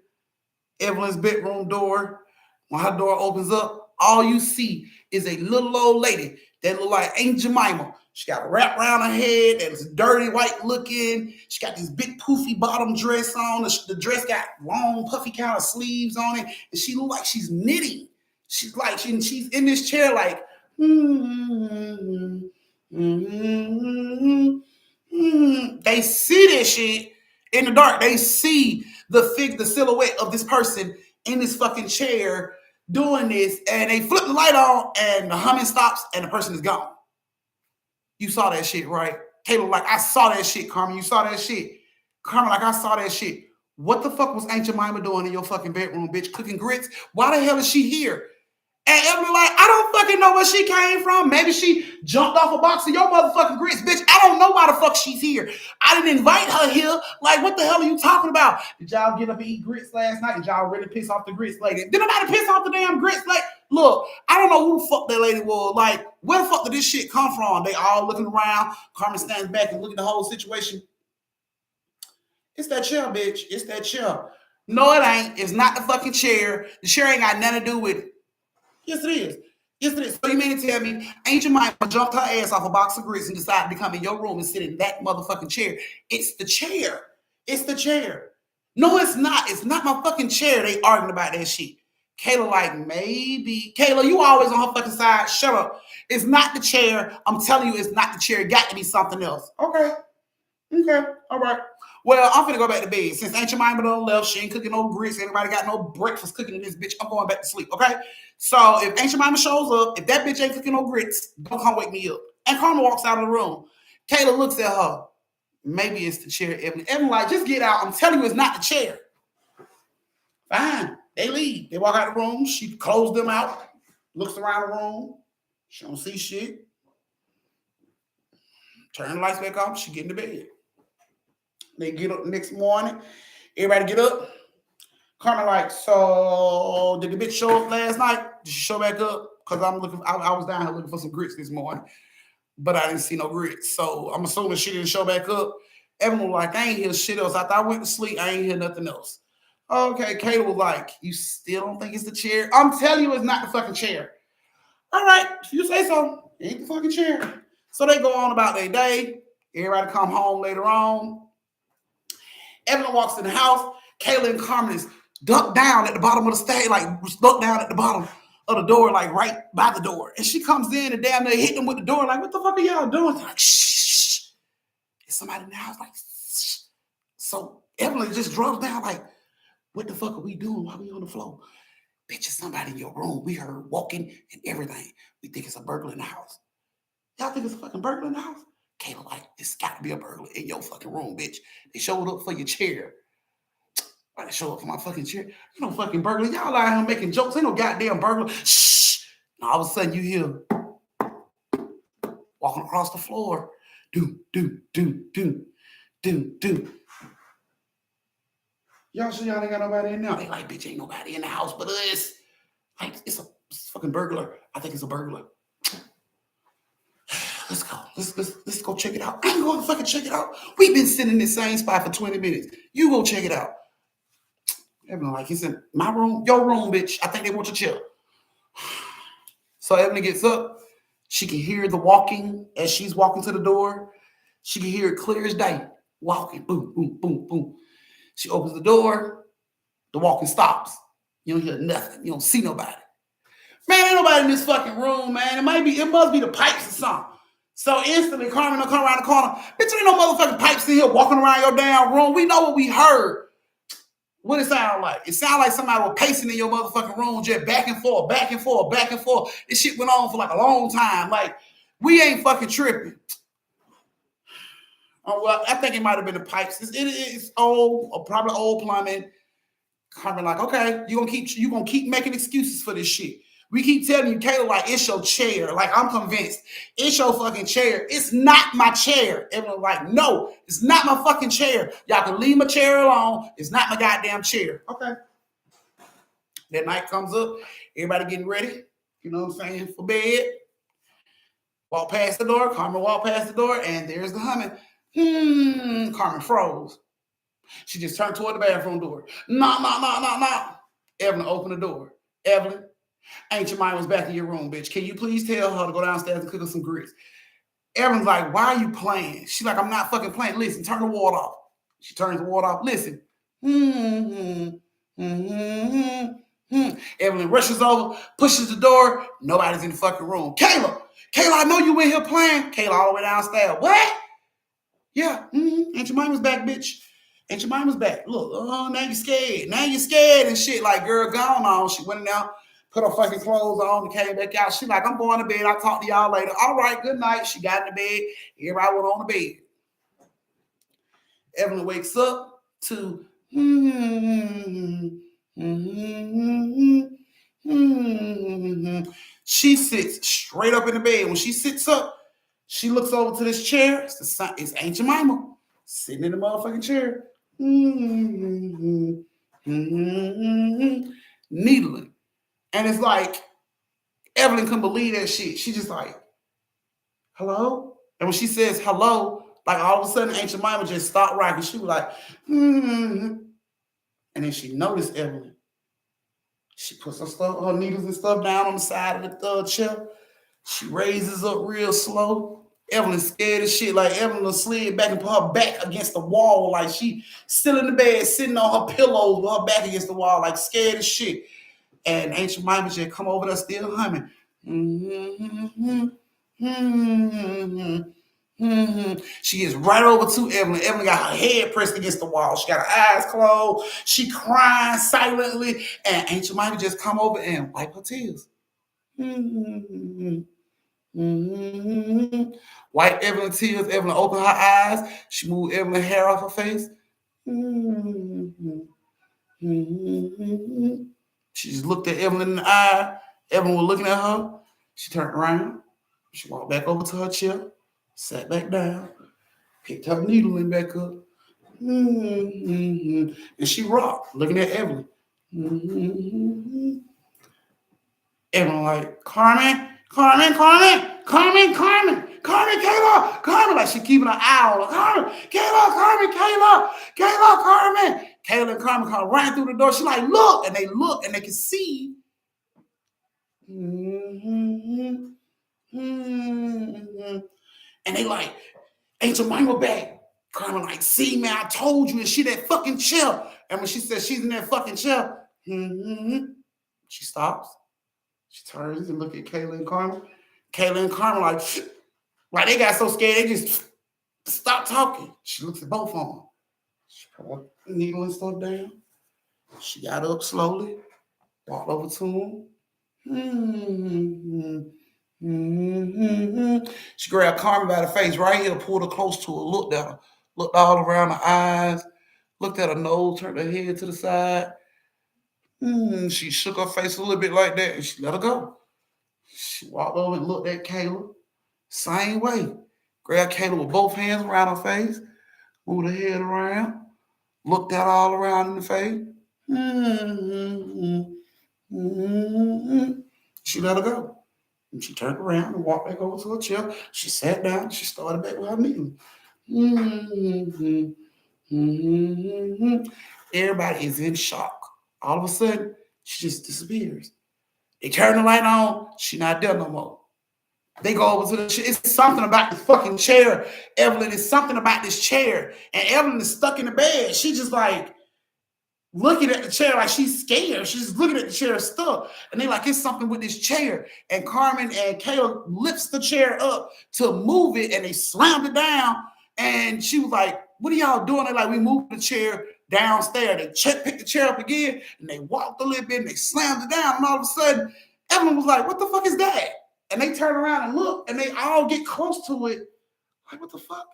Evelyn's bedroom door. When her door opens up, all you see is a little old lady that look like Aunt Jemima. She got a wrap around her head that's dirty white looking. She got this big poofy bottom dress on. The dress got long puffy kind of sleeves on it, and she look like she's knitting. She's like she's in this chair like. They see this shit in the dark. They see the silhouette of this person in this fucking chair doing this, and they flip the light on, and the humming stops, and the person is gone. You saw that shit, right? Taylor, like, I saw that shit, Carmen. You saw that shit. Carmen, like, I saw that shit. What the fuck was Aunt Jemima doing in your fucking bedroom, bitch? Cooking grits? Why the hell is she here? And Evelyn like, I don't fucking know where she came from. Maybe she jumped off a box of your motherfucking grits. Bitch, I don't know why the fuck she's here. I didn't invite her here. Like, what the hell are you talking about? Did y'all get up and eat grits last night? Did y'all really piss off the grits lady? Did nobody piss off the damn grits lady? Look, I don't know who the fuck that lady was. Like, where the fuck did this shit come from? They all looking around. Carmen stands back and look at the whole situation. It's that chair, bitch. It's that chair. No, it ain't. It's not the fucking chair. The chair ain't got nothing to do with it. Yes, it is. Yes, it is. So you mean to tell me Aunt Jemima jumped her ass off a box of grits and decided to come in your room and sit in that motherfucking chair? It's the chair. It's the chair. No, it's not. It's not my fucking chair. They arguing about that shit. Kayla like, maybe. Kayla, you always on her fucking side. Shut up. It's not the chair. I'm telling you, it's not the chair. It got to be something else. Okay. Okay. All right. Well, I'm finna go back to bed. Since Aunt Jemima done left, she ain't cooking no grits. Anybody got no breakfast cooking in this bitch? I'm going back to sleep, okay? So if Aunt Jemima shows up, if that bitch ain't cooking no grits, don't come wake me up. And Carmen walks out of the room. Kayla looks at her. Maybe it's the chair, Evelyn. Evelyn like, just get out. I'm telling you, it's not the chair. Fine. They leave. They walk out the room. She closed them out. Looks around the room. She don't see shit. Turn the lights back off. She get into bed. They get up the next morning. Everybody get up. Carmen like, so did the bitch show up last night? Did she show back up? Because I'm looking. I was down here looking for some grits this morning, but I didn't see no grits. So I'm assuming she didn't show back up. Evelyn was like, I ain't hear shit else. After I went to sleep, I ain't hear nothing else. Okay, Kayla was like, you still don't think it's the chair? I'm telling you, it's not the fucking chair. All right, if you say so. It ain't the fucking chair. So they go on about their day. Everybody come home later on. Evelyn walks in the house. Kayla and Carmen is ducked down at the bottom of the stage, like ducked down at the bottom of the door, like right by the door. And she comes in and damn near hit them with the door, like, what the fuck are y'all doing? They're like, shh. There's somebody in the house, like, shh. So Evelyn just drops down, like, what the fuck are we doing while we on the floor? Bitch, it's somebody in your room. We heard walking and everything. We think it's a burglar in the house. Y'all think it's a fucking burglar in the house? Kayla like, it's got to be a burglar in your fucking room, bitch. They showed up for your chair. Why they show up for my fucking chair? You know fucking burglar. Y'all out here making jokes. Ain't no goddamn burglar. Shh. And all of a sudden you hear walking across the floor. Do. Y'all sure y'all ain't got nobody in there? They like, bitch, ain't nobody in the house but us. Like, it's a fucking burglar. I think it's a burglar. Let's go. Let's go check it out. I ain't going to fucking check it out. We've been sitting in the same spot for 20 minutes. You go check it out. Evelyn like, he's in my room, your room, bitch. I think they want your chair. So Evelyn gets up. She can hear the walking as she's walking to the door. She can hear it clear as day. Walking, boom, boom, boom, boom. She opens the door. The walking stops. You don't hear nothing. You don't see nobody. Man, ain't nobody in this fucking room, man. It must be the pipes or something. So instantly, Carmen will come around the corner. Bitch, ain't no motherfucking pipes in here walking around your damn room. We know what we heard. What it sound like? It sound like somebody was pacing in your motherfucking room, just back and forth, back and forth, back and forth. This shit went on for like a long time. Like, we ain't fucking tripping. Oh, well, I think it might have been the pipes. It's old, or probably old plumbing. Carmen like, okay, you gonna keep making excuses for this shit. We keep telling you, Kayla, like, it's your chair. Like, I'm convinced. It's your fucking chair. It's not my chair. Everyone's like, no, it's not my fucking chair. Y'all can leave my chair alone. It's not my goddamn chair. Okay. That night comes up. Everybody getting ready. You know what I'm saying? For bed. Walk past the door. Carmen walked past the door, and there's the humming. Carmen froze. She just turned toward the bathroom door. Knock, knock, knock, knock, knock. Evelyn opened the door. Evelyn, Aunt Jemima was back in your room, bitch. Can you please tell her to go downstairs and cook us some grits? Evelyn's like, why are you playing? She's like, I'm not fucking playing. Listen, turn the water off. She turns the water off. Listen. Evelyn rushes over, pushes the door. Nobody's in the fucking room. Kayla, I know you in here playing. Kayla all the way downstairs. What? Yeah. Aunt Jemima's back, bitch. Aunt Jemima's back. Look, now you scared. Now you scared and shit. Like, girl, gone on. She went in there, put her fucking clothes on, and came back out. She like, I'm going to bed. I'll talk to y'all later. All right, good night. She got in the bed. Everybody went on the bed. Evelyn wakes up to she sits straight up in the bed. When she sits up, she looks over to this chair. It's Aunt Jemima sitting in the motherfucking chair. Needling. And it's like, Evelyn couldn't believe that shit. She just like, hello? And when she says hello, like all of a sudden Aunt Jemima just stopped rocking. She was like, And then she noticed Evelyn. She puts her needles and stuff down on the side of the chair. She raises up real slow. Evelyn's scared as shit. Like, Evelyn slid back and put her back against the wall. Like, she still in the bed, sitting on her pillows with her back against the wall, like scared as shit. And Aunt Jemima just come over there still humming. She gets right over to Evelyn. Evelyn got her head pressed against the wall. She got her eyes closed. She crying silently. And Aunt Jemima just come over and wipe her tears. Wipe Evelyn's tears. Evelyn opened her eyes. She moved Evelyn's hair off her face. She just looked at Evelyn in the eye. Evelyn was looking at her. She turned around. She walked back over to her chair, sat back down, picked her needling back up. And she rocked, looking at Evelyn. Evelyn like, Carmen, Kayla, Carmen. Like, she keeping an eye on her. Carmen, Carmen. Kayla and Carmen come running through the door. She like, look, and they can see. And they like, Aunt Jemima back. Carmen like, see, man, I told you, and she that fucking chair. And when she says she's in that fucking chair, she stops. She turns and look at Kayla and Carmen. Kayla and Carmen like they got so scared, they just stopped talking. She looks at both of them. She put her needle and stuff down. She got up slowly, walked over to him. She grabbed Carmen by the face right here, pulled her close to her, looked at her, looked all around her eyes, looked at her nose, turned her head to the side. She shook her face a little bit like that, and she let her go. She walked over and looked at Kayla. Same way. Grabbed Kayla with both hands around her face, moved her head around, looked at her all around in the face. She let her go. And she turned around and walked back over to her chair. She sat down. She started back with her needle. Everybody is in shock. All of a sudden, she just disappears. They turn the light on. She not there no more. They go over to the chair. It's something about this fucking chair. Evelyn, is something about this chair. And Evelyn is stuck in the bed. She just like looking at the chair like she's scared. She's just looking at the chair stuck. And they like, it's something with this chair. And Carmen and Kayla lifts the chair up to move it, and they slammed it down. And she was like, what are y'all doing? They're like, we moved the chair downstairs. They picked the chair up again, and they walked a little bit, and they slammed it down. And all of a sudden, Evelyn was like, what the fuck is that? And they turn around and look, and they all get close to it. Like, what the fuck?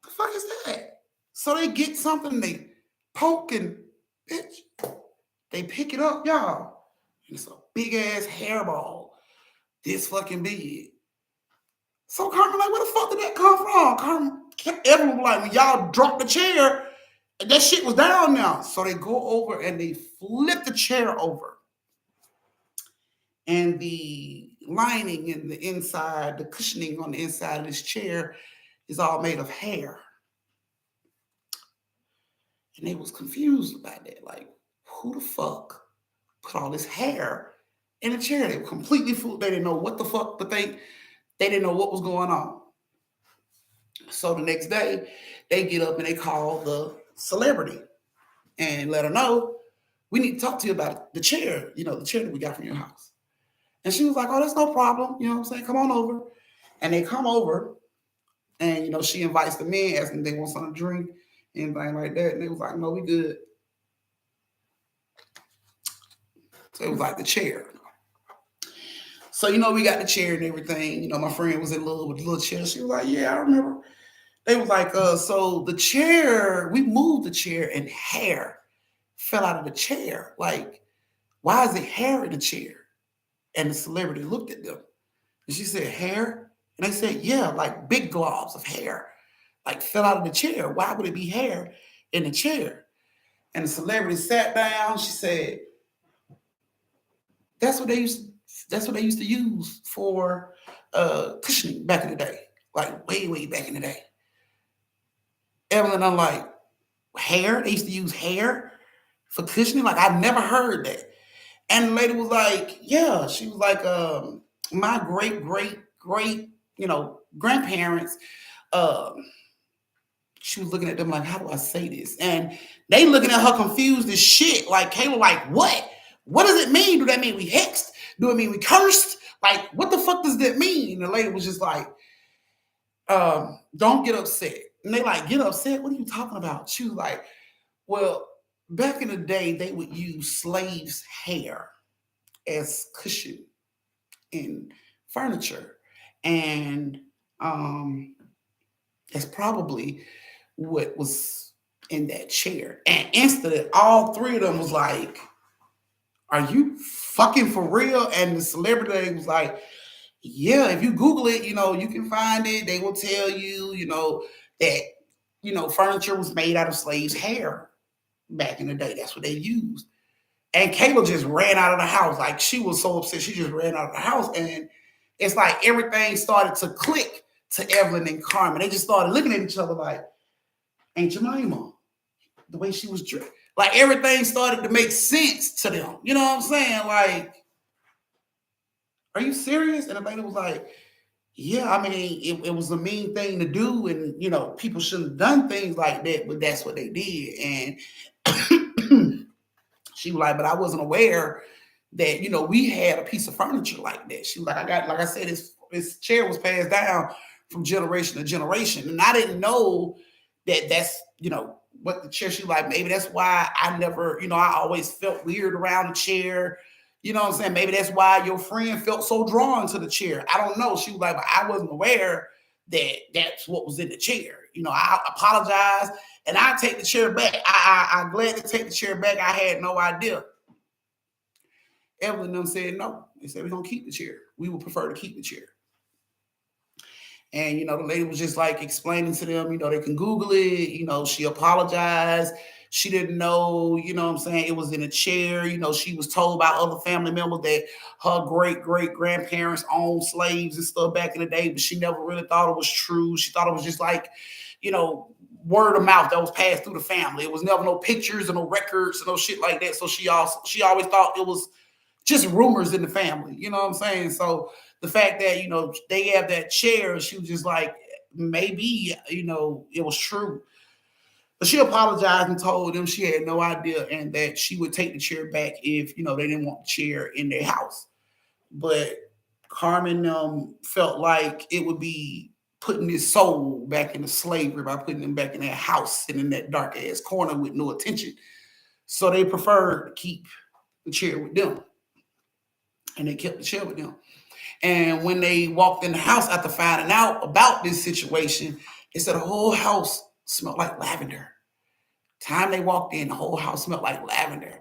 The fuck is that? So they get something, they poke and bitch. They pick it up, y'all. And it's a big ass hairball, this fucking big. So Carmen like, where the fuck did that come from? Carmen, everyone was like, when y'all dropped the chair, that shit was down now. So they go over and they flip the chair over. And the lining and the inside, the cushioning on the inside of this chair is all made of hair. And they was confused about that. Like, who the fuck put all this hair in the chair? They were completely fooled. They didn't know what the fuck to think. They didn't know what was going on. So the next day, they get up and they call the celebrity and let her know, we need to talk to you about the chair, the chair that we got from your house. And she was like, oh, that's no problem. You know what I'm saying? Come on over. And they come over and, she invites the men, asking if they want something to drink, anything like that. And they was like, no, we good. So it was like the chair. So, we got the chair and everything. My friend was in love with the little chair. She was like, yeah, I remember. They was like, so the chair, we moved the chair and hair fell out of the chair. Like, why is it hair in the chair? And the celebrity looked at them. And she said, hair? And they said, yeah, like big globs of hair, like fell out of the chair. Why would it be hair in the chair? And the celebrity sat down. She said, that's what they used to use for cushioning back in the day, like way, way back in the day. Evelyn, I'm like, hair? They used to use hair for cushioning? Like, I've never heard that. And the lady was like, yeah. She was like, my great, great, great, grandparents, she was looking at them like, how do I say this? And they looking at her confused as shit. Like, Kayla, like, what? What does it mean? Do that mean we hexed? Do it mean we cursed? Like, what the fuck does that mean? And the lady was just like, don't get upset. And they like, get upset? What are you talking about? She was like, well, back in the day, they would use slaves' hair as cushion in furniture. And that's probably what was in that chair. And instantly, all three of them was like, are you fucking for real? And the celebrity was like, yeah, if you Google it, you can find it. They will tell you, that, furniture was made out of slaves' hair back in the day. That's what they used. And Kayla just ran out of the house. Like, she was so upset. She just ran out of the house. And it's like everything started to click to Evelyn and Carmen. They just started looking at each other like, Aunt Jemima, the way she was dressed. Like, everything started to make sense to them. You know what I'm saying? Like, are you serious? And the lady was like, yeah, I mean, it was a mean thing to do. And, people shouldn't have done things like that, but that's what they did. And she was like, but I wasn't aware that, we had a piece of furniture like that. She was like, like I said, this chair was passed down from generation to generation. And I didn't know that that's, what the chair, she was like, maybe that's why I never, I always felt weird around the chair. You know what I'm saying? Maybe that's why your friend felt so drawn to the chair. I don't know. She was like, but I wasn't aware that that's what was in the chair. I apologize and I take the chair back. I'm glad to take the chair back. I had no idea. Evelyn and them said no. They said, we're going to keep the chair. We would prefer to keep the chair. And, the lady was just like explaining to them, they can Google it. She apologized. She didn't know, what I'm saying, it was in a chair. She was told by other family members that her great-great-grandparents owned slaves and stuff back in the day, but she never really thought it was true. She thought it was just like, word of mouth that was passed through the family. It was never no pictures or no records or no shit like that. So she always thought it was just rumors in the family. You know what I'm saying? So the fact that, they have that chair, she was just like, maybe, it was true. But she apologized and told them she had no idea and that she would take the chair back if, they didn't want the chair in their house. But Carmen felt like it would be putting his soul back into slavery by putting him back in that house and in that dark ass corner with no attention. So they preferred to keep the chair with them. And they kept the chair with them. And when they walked in the house after finding out about this situation, they said the whole house smelled like lavender. Time they walked in, the whole house smelled like lavender.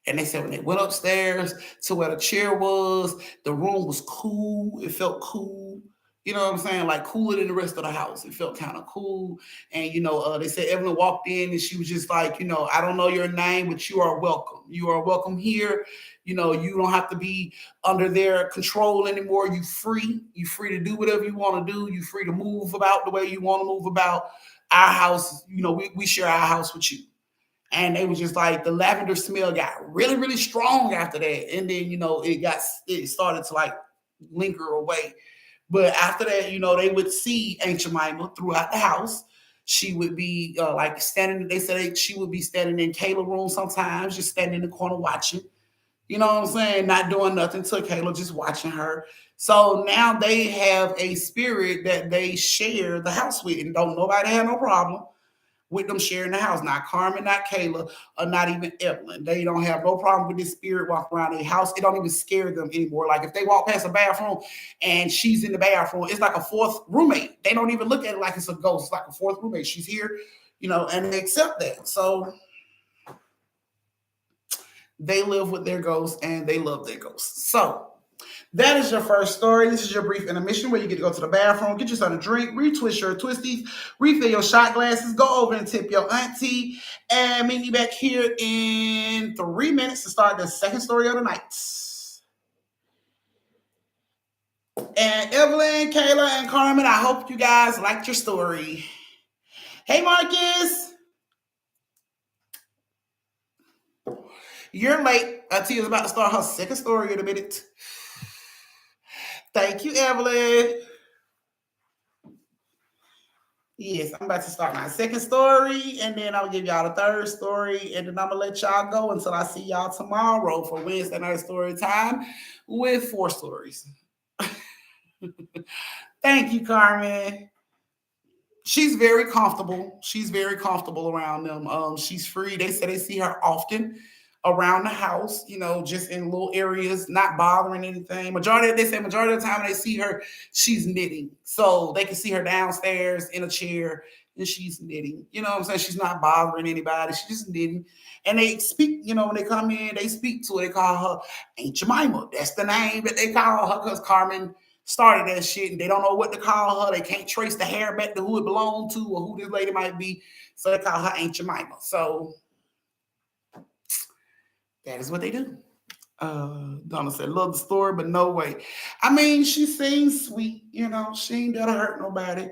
And they said when they went upstairs to where the chair was, the room was cool. It felt cool. You know what I'm saying? Like cooler than the rest of the house. It felt kind of cool. And they said Evelyn walked in and she was just like, I don't know your name, but you are welcome. You are welcome here. You don't have to be under their control anymore. You free. You free to do whatever you want to do. You free to move about the way you want to move about. Our house, we share our house with you. And they was just like the lavender smell got really, really strong after that. And then, it started to like linger away. But after that, they would see Aunt Jemima throughout the house. She would be like standing, they said she would be standing in Kayla's room sometimes, just standing in the corner watching. You know what I'm saying? Not doing nothing to Kayla, just watching her. So now they have a spirit that they share the house with, and don't nobody have no problem with them sharing the house. Not Carmen, not Kayla, or not even Evelyn. They don't have no problem with this spirit walking around their house. It don't even scare them anymore. Like if they walk past a bathroom and she's in the bathroom, it's like a fourth roommate. They don't even look at it like it's a ghost. It's like a fourth roommate. She's here, and they accept that. So they live with their ghosts and they love their ghosts. So that is your first story. This is your brief intermission where you get to go to the bathroom, get yourself a drink, retwist your twisties, refill your shot glasses, go over and tip your auntie, and meet me back here in 3 minutes to start the second story of the night. And Evelyn, Kayla, and Carmen, I hope you guys liked your story. Hey, Marcus. You're late. Auntie is about to start her second story in a minute. Thank you, Evelyn. Yes, I'm about to start my second story, and then I'll give y'all the third story, and then I'm gonna let y'all go until I see y'all tomorrow for Wednesday night story time with 4 stories. Thank you, Carmen. She's very comfortable. She's very comfortable around them. She's free. They say they see her often around the house, just in little areas, not bothering anything. Majority of the time they see her, she's knitting. So they can see her downstairs in a chair and she's knitting. You know what I'm saying? She's not bothering anybody. She's just knitting. And they speak, when they come in, they speak to her. They call her Aunt Jemima. That's the name that they call her because Carmen started that shit and they don't know what to call her. They can't trace the hair back to who it belonged to or who this lady might be. So they call her Aunt Jemima. So that is what they do. Donna said, love the story, but no way. I mean, she seems sweet, she ain't gonna hurt nobody.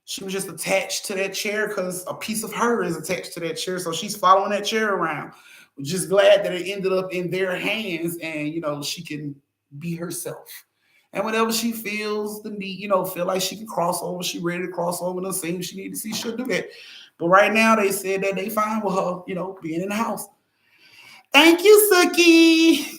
She was just attached to that chair because a piece of her is attached to that chair. So she's following that chair around. We're just glad that it ended up in their hands and, she can be herself. And whenever she feels the need, feel like she can cross over, she ready to cross over the scene she need to see, she'll do that. But right now they said that they fine with her, being in the house. Thank you, Suki.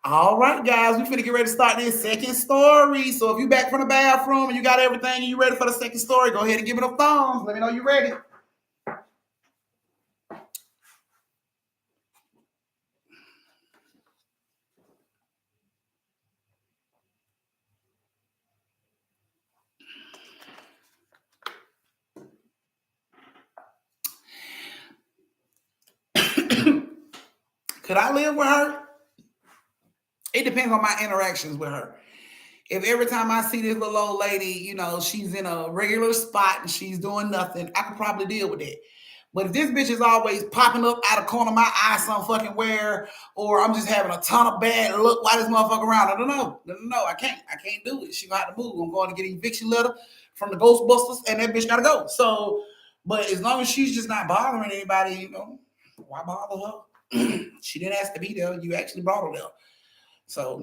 All right, guys, we finna get ready to start this second story. So if you back from the bathroom and you got everything and you ready for the second story, go ahead and give me the thumbs. Let me know you ready. Could I live with her? It depends on my interactions with her. If every time I see this little old lady, she's in a regular spot and she's doing nothing, I could probably deal with that. But if this bitch is always popping up out of the corner of my eye some fucking where, or I'm just having a ton of bad look while this motherfucker around, I don't know. No, I can't do it. She gonna have to move. I'm going to get an eviction letter from the Ghostbusters and that bitch gotta go. So, but as long as she's just not bothering anybody, why bother her? She didn't ask to be there. You actually brought her there. So,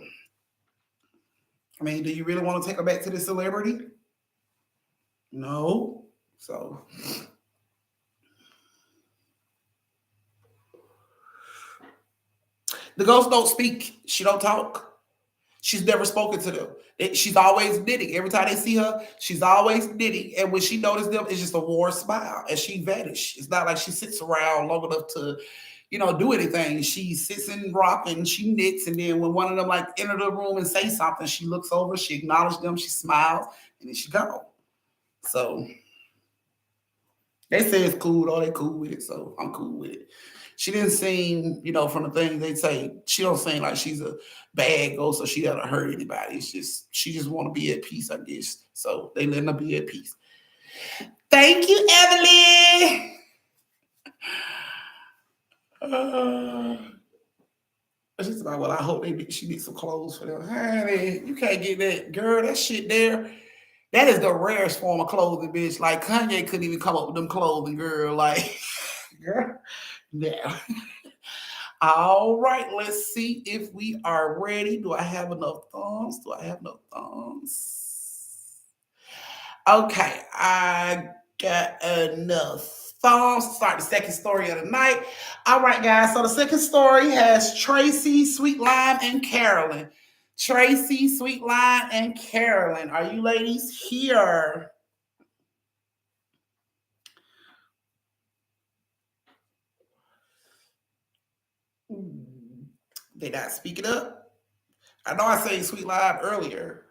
I mean, do you really want to take her back to the celebrity? No. So, the ghost don't speak. She don't talk. She's never spoken to them. She's always knitting. Every time they see her, she's always knitting. And when she notices them, it's just a warm smile. And she vanished. It's not like she sits around long enough to, do anything. She sits and rock and she knits. And then when one of them like enter the room and say something, she looks over, she acknowledges them, she smiles, and then she gone. So They say it's cool, though. They cool with it, so I'm cool with it. She didn't seem, from the things they say, she don't seem like she's a bad ghost or she ever hurt anybody. It's just she just want to be at peace, I guess. So they letting her be at peace. Thank you, Evelyn. Uh, she's like, well, I hope she needs some clothes for them. Honey, you can't get that, girl. That shit there. That is the rarest form of clothing, bitch. Like Kanye couldn't even come up with them clothing, girl. Like, girl, yeah. All right, let's see if we are ready. Do I have enough thumbs? Do I have enough thumbs? Okay, I got enough thumbs to start the second story of the night. All right, guys. So the second story has Tracy, Sweet Lime, and Carolyn. Tracy, Sweet Lime, and Carolyn. Are you ladies here? They not speaking up. I know I said Sweet Lime earlier.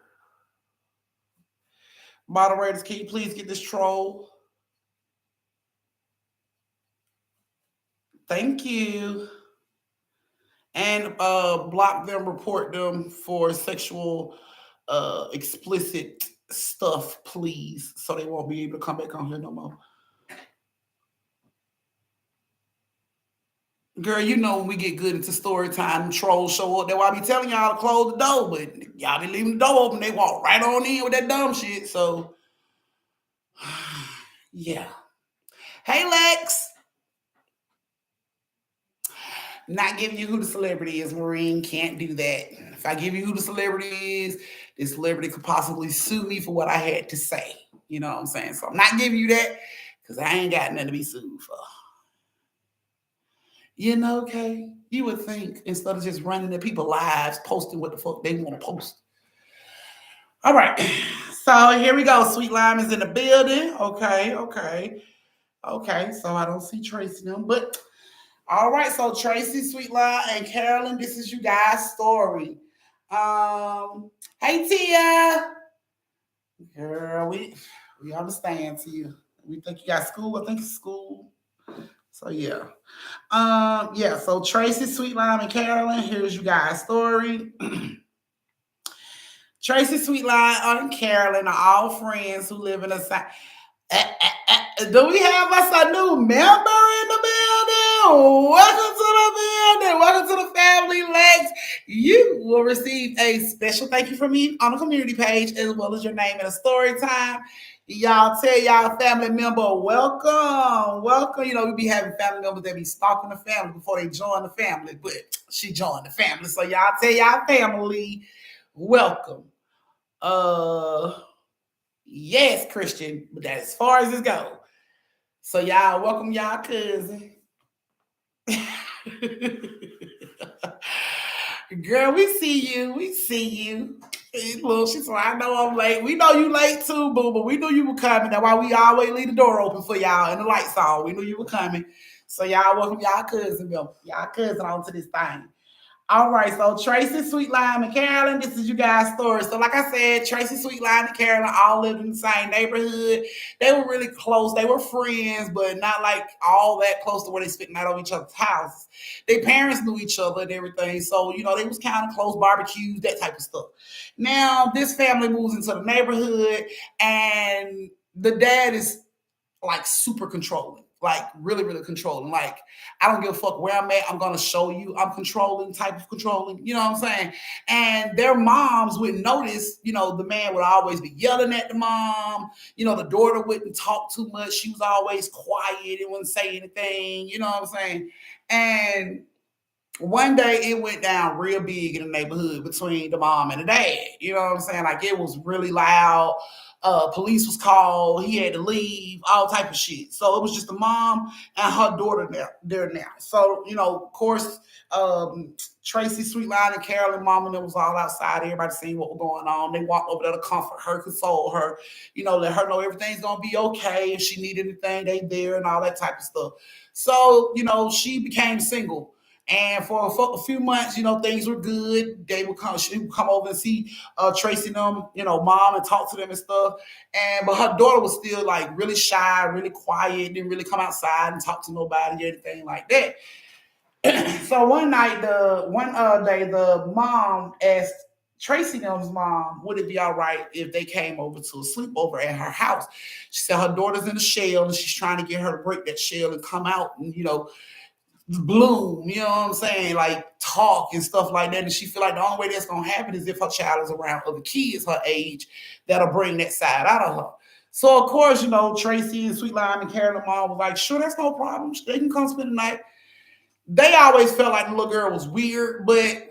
Moderators, can you please get this troll? Thank you. And block them, report them for sexual explicit stuff, please, so they won't be able to come back on here no more. Girl, you know when we get good into story time, trolls show up. That's why I be telling y'all to close the door, but y'all be leaving the door open. They walk right on in with that dumb shit. So, yeah. Hey, Lex. Not giving you who the celebrity is, Marine. Can't do that. If I give you who the celebrity is, this celebrity could possibly sue me for what I had to say. You know what I'm saying? So I'm not giving you that because I ain't got nothing to be sued for. Kay, you would think instead of just running their people's lives, posting what the fuck they want to post. All right. So here we go. Sweet Lime is in the building. Okay. So I don't see Tracy them, but all right, so Tracy, Sweet Love, and Carolyn, this is you guys' story. Hey Tia, girl, we understand Tia. We think you got school. I think it's school. So yeah, yeah. So Tracy, Sweet Lime, and Carolyn, here's you guys' story. Tracy, Sweet Lime, and Carolyn are all friends who live in a do we have us a new member in the building? Welcome to the building. Welcome to the family, Lex. You will receive a special thank you from me on the community page, as well as your name and a story time. Y'all tell y'all family member, welcome, welcome. We be having family members that be stalking the family before they join the family, but she joined the family. So y'all tell y'all family, welcome. Yes, Christian, but that's as far as it goes. So y'all welcome y'all cousin. Girl, we see you. We see you. Look, she's like, I know I'm late. We know you late too, boo, but we knew you were coming. That's why we always leave the door open for y'all and the lights on. We knew you were coming. So y'all welcome y'all cousin, y'all cousin onto this thing. All right, so Tracy, Sweet Lime, and Carolyn, this is you guys' story. So, like I said, Tracy, Sweet Lime, and Carolyn all lived in the same neighborhood. They were really close. They were friends, but not like all that close to where they spent night over each other's houses. Their parents knew each other and everything, so they was kind of close, barbecues, that type of stuff. Now, this family moves into the neighborhood, and the dad is like super controlling, like really, really controlling. Like, I don't give a fuck where I'm at. I'm gonna show you I'm controlling, type of controlling. You know what I'm saying? And their moms would notice, the man would always be yelling at the mom. The daughter wouldn't talk too much. She was always quiet and wouldn't say anything. You know what I'm saying? And one day it went down real big in the neighborhood between the mom and the dad. You know what I'm saying? Like it was really loud. Police was called. He had to leave. All type of shit. So it was just the mom and her daughter there now. So of course, Tracy, Sweetline, and Carolyn, mom and them was all outside. Everybody seeing what was going on. They walked over there to comfort her, console her. Let her know everything's gonna be okay. If she needed anything, they there and all that type of stuff. So she became single. And for a few months, things were good. She would come over and see Tracy and them, mom, and talk to them and stuff. But her daughter was still like really shy, really quiet, didn't really come outside and talk to nobody or anything like that. So one day, the mom asked Tracy M's mom, would it be all right if they came over to a sleepover at her house? She said her daughter's in a shell and she's trying to get her to break that shell and come out and, bloom, you know what I'm saying? Like talk and stuff like that. And she feel like the only way that's gonna happen is if her child is around other kids her age that'll bring that side out of her. So of course, Tracy and Sweet Lime and Carolyn mom was like, sure, that's no problem. They can come spend the night. They always felt like the little girl was weird, but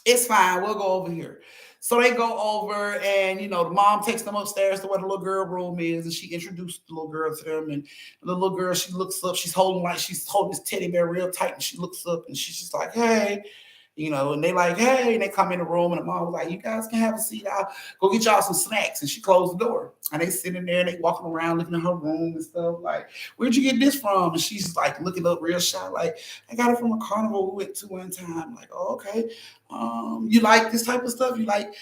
it's fine. We'll go over here. So they go over, and the mom takes them upstairs to where the little girl room is, and she introduced the little girl to them. And the little girl, she looks up, she's holding this teddy bear real tight, and she looks up and she's just like, hey. And they like, hey, and they come in the room, and the mom was like, you guys can have a seat. I'll go get y'all some snacks. And she closed the door. And they sitting there, and they walking around looking at her room and stuff. Like, where'd you get this from? And she's like looking up real shy, like, I got it from a carnival we went to one time. Like, oh, okay. You like this type of stuff? You like,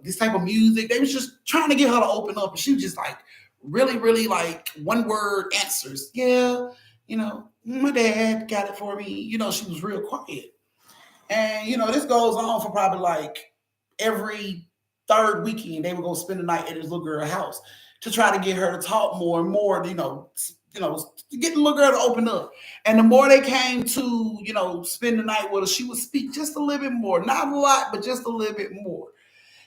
this type of music? They was just trying to get her to open up. And she was just like, really, really like one word answers. Yeah, my dad got it for me. She was real quiet. And this goes on for probably like every third weekend. They would go spend the night at this little girl's house to try to get her to talk more and more. To get the little girl to open up. And the more they came to, spend the night with her, she would speak just a little bit more, not a lot, but just a little bit more.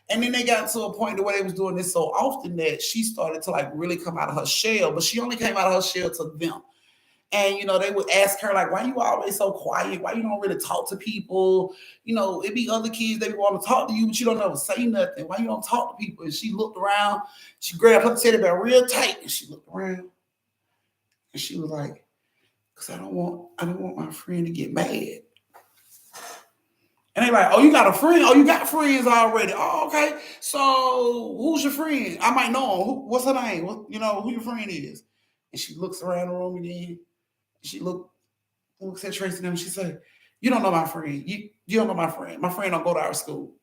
And then they got to a point where they was doing this so often that she started to like really come out of her shell. But she only came out of her shell to them. And they would ask her like, "Why you always so quiet? Why you don't really talk to people? It be other kids that want to talk to you, but you don't ever say nothing. Why you don't talk to people?" And she looked around. She grabbed her teddy bear real tight, and she looked around, and she was like, "Cause I don't want my friend to get mad." And they like, "Oh, you got a friend? Oh, you got friends already? Oh, okay. So who's your friend? I might know him. What's her name? Who your friend is?" And she looks around the room again. She looks at Tracy and she said, "You don't know my friend. You don't know my friend. My friend don't go to our school."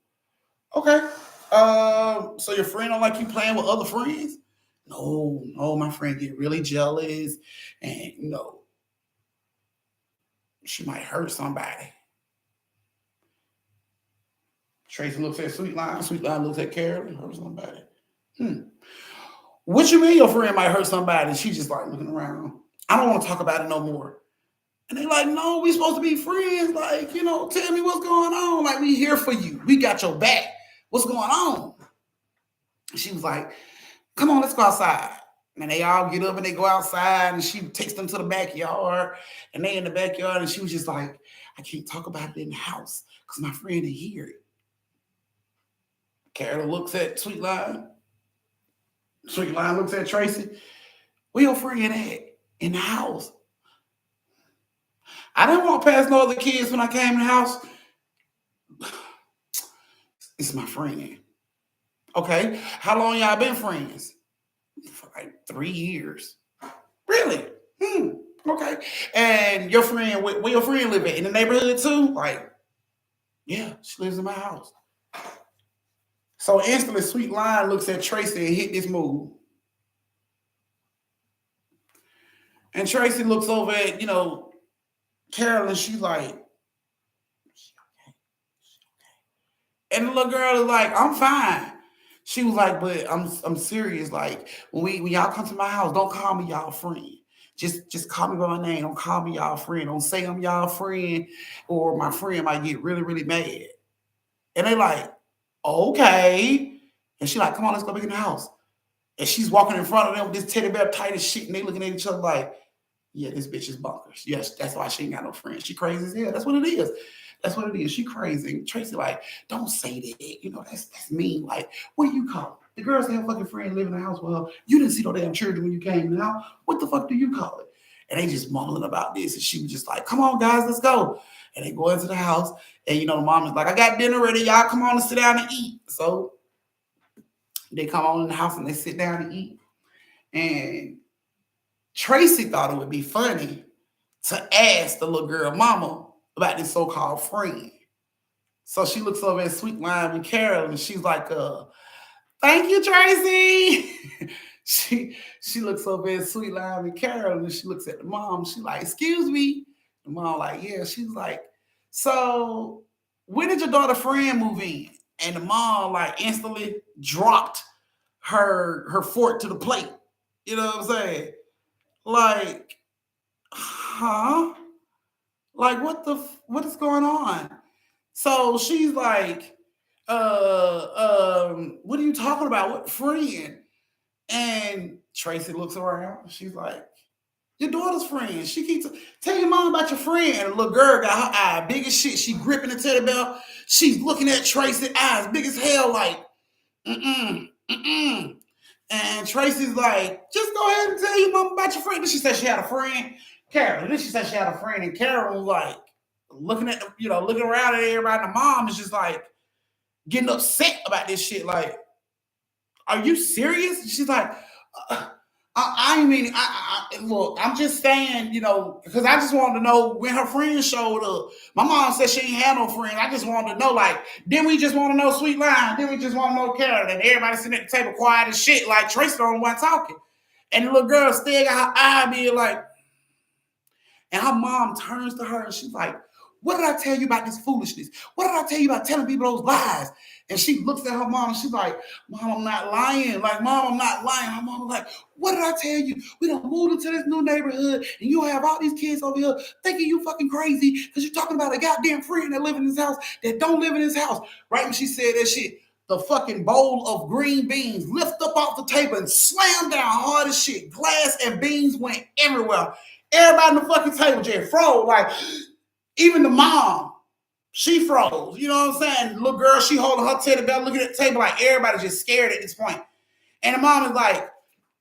Okay. So your friend don't like you playing with other friends? No, no, my friend get really jealous, and she might hurt somebody. Tracy looks at Sweet Line. Sweet Line looks at Carolyn. Hurt somebody. What you mean your friend might hurt somebody? She just like looking around. I don't want to talk about it no more. And they like, no, we supposed to be friends. Like, tell me what's going on. Like, we here for you. We got your back. What's going on? She was like, come on, let's go outside. And they all get up and they go outside, and she takes them to the backyard. And they in the backyard, and she was just like, I can't talk about it in the house because my friend didn't hear it. Carol looks at Sweet Line. Sweet Line looks at Tracy. Where your friend at? In the house. I didn't walk past no other kids when I came in the house. It's my friend. Okay. How long y'all been friends? For like 3 years. Really? Okay. And your friend, where your friend live at? In the neighborhood too? Like, yeah, she lives in my house. So instantly, Sweet Line looks at Tracy and hit this move. And Tracy looks over at, Carolyn. She's like, and the little girl is like, I'm fine. She was like, but I'm serious. Like when y'all come to my house, don't call me y'all friend. Just call me by my name. Don't call me y'all friend. Don't say I'm y'all friend, or my friend might get really, really mad. And they like, okay. And she like, come on, let's go back in the house. And she's walking in front of them with this teddy bear tight as shit, and they looking at each other like, yeah, this bitch is bonkers. Yes, that's why she ain't got no friends. She crazy as hell. That's what it is. That's what it is. She crazy. And Tracy like, don't say that. That's mean. Like, what do you call it? The girls that have fucking friends live in the house. Well, you didn't see no damn children when you came now. What the fuck do you call it? And they just mumbling about this. And she was just like, come on, guys, let's go. And they go into the house. And, the mom is like, I got dinner ready. Y'all come on and sit down and eat. So they come on in the house and they sit down and eat. And Tracy thought it would be funny to ask the little girl mama about this so-called friend. So she looks over at Sweet Lime and Carol, and she's like, thank you, Tracy. she looks over at Sweet Lime and Carol, and she looks at the mom. She like, excuse me. The mom like, yeah. She's like, so when did your daughter friend move in? And the mom like instantly dropped her fork to the plate. You know what I'm saying? Like, huh? Like what is going on? So she's like, what are you talking about? What friend? And Tracy looks around. She's like, your daughter's friend. She keeps tell your mom about your friend. And the little girl got her eye big as shit. She gripping the teddy bear. She's looking at Tracy, eyes big as hell, like, mm-mm, mm-mm. And Tracy's like, just go ahead and tell your mom about your friend. Then she said she had a friend, Carol. Then she said she had a friend, and Carol was like looking at looking around at everybody. And the mom is just like getting upset about this shit. Like, are you serious? And she's like, uh, I mean, look, I'm just saying, because I just wanted to know when her friends showed up. My mom said she ain't had no friends. I just wanted to know, like, then we just want to know Sweet Line. Then we just want to know Carol. And everybody sitting at the table quiet as shit, like Tracy the only one talking. And the little girl still got her eye being like, and her mom turns to her and she's like, what did I tell you about this foolishness? What did I tell you about telling people those lies? And she looks at her mom and she's like, Mom, I'm not lying. Like, Mom, I'm not lying. Her mom was like, what did I tell you? We done moved into this new neighborhood and you have all these kids over here thinking you fucking crazy because you're talking about a goddamn friend that live in this house that don't live in this house. Right when she said that shit, the fucking bowl of green beans lift up off the table and slam down hard as shit. Glass and beans went everywhere. Everybody on the fucking table just froze. Like, even the mom, she froze. You know what I'm saying? Little girl, she holding her teddy bear, looking at the table like everybody just scared at this point. And the mom is like,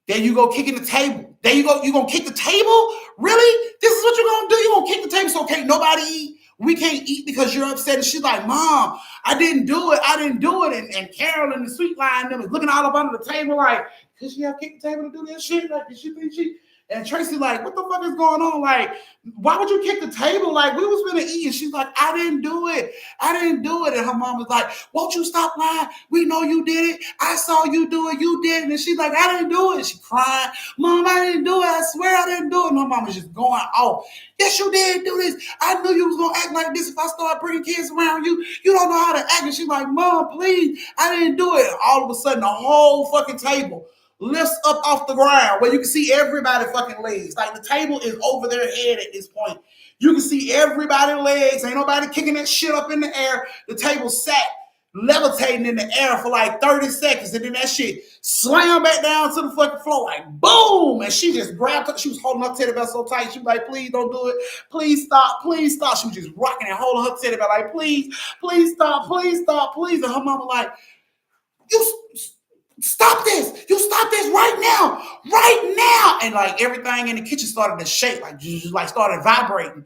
there you go kicking the table. There you go. You gonna kick the table? Really? This is what you're gonna do? You gonna kick the table so can't nobody eat? We can't eat because you're upset. And she's like, Mom, I didn't do it. I didn't do it. And Carol and the Sweet Line them is looking all up under the table like, could she have kicked the table to do that shit? Like, did she think she? And Tracy like, what the fuck is going on? Like, why would you kick the table? Like, we was gonna eat. And she's like, I didn't do it. I didn't do it. And her mom was like, won't you stop lying? We know you did it. I saw you do it. You did it. And she's like, I didn't do it. She cried. Mom, I didn't do it. I swear I didn't do it. And her mom was just going off. Yes, you did do this. I knew you was gonna act like this if I started bringing kids around you. You don't know how to act. And she's like, Mom, please, I didn't do it. And all of a sudden, the whole fucking table lifts up off the ground where you can see everybody fucking legs. Like the table is over their head at this point. You can see everybody's legs. Ain't nobody kicking that shit up in the air. The table sat levitating in the air for like 30 seconds. And then that shit slammed back down to the fucking floor like boom. And she just grabbed her. She was holding her teddy bear so tight. She was like, please don't do it. Please stop. Please stop. She was just rocking and holding her teddy bear like, please, please stop. Please stop. Please. And her mama like, you stop this. You stop this right now. Right now. And like everything in the kitchen started to shake, like started vibrating.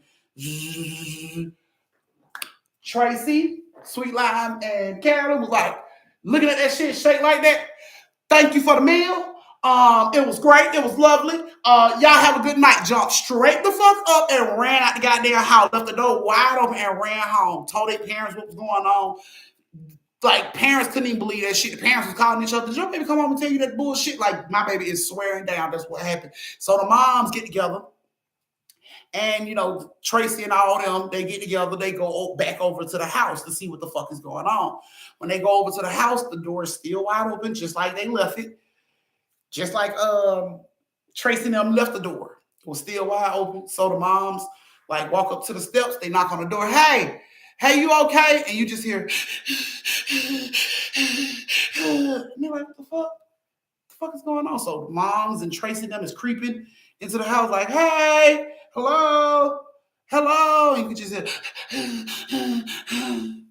Tracy, Sweet Lime, and Carolyn was like looking at that shit shake like that. Thank you for the meal. It was great. It was lovely. Y'all have a good night. Jumped straight the fuck up and ran out the goddamn house. Left the door wide open and ran home. Told their parents what was going on. Like, parents couldn't even believe that shit. The parents was calling each other, did your baby come home and tell you that bullshit? Like, my baby is swearing down. That's what happened. So the moms get together. And, Tracy and all them, they get together. They go back over to the house to see what the fuck is going on. When they go over to the house, the door is still wide open, just like they left it. Just like Tracy and them left the door. It was still wide open. So the moms, like, walk up to the steps. They knock on the door. Hey, you okay? And you just hear, and they're like, what the fuck? What the fuck is going on? So the moms and Tracy and them is creeping into the house like, hey, hello. And you can just hear,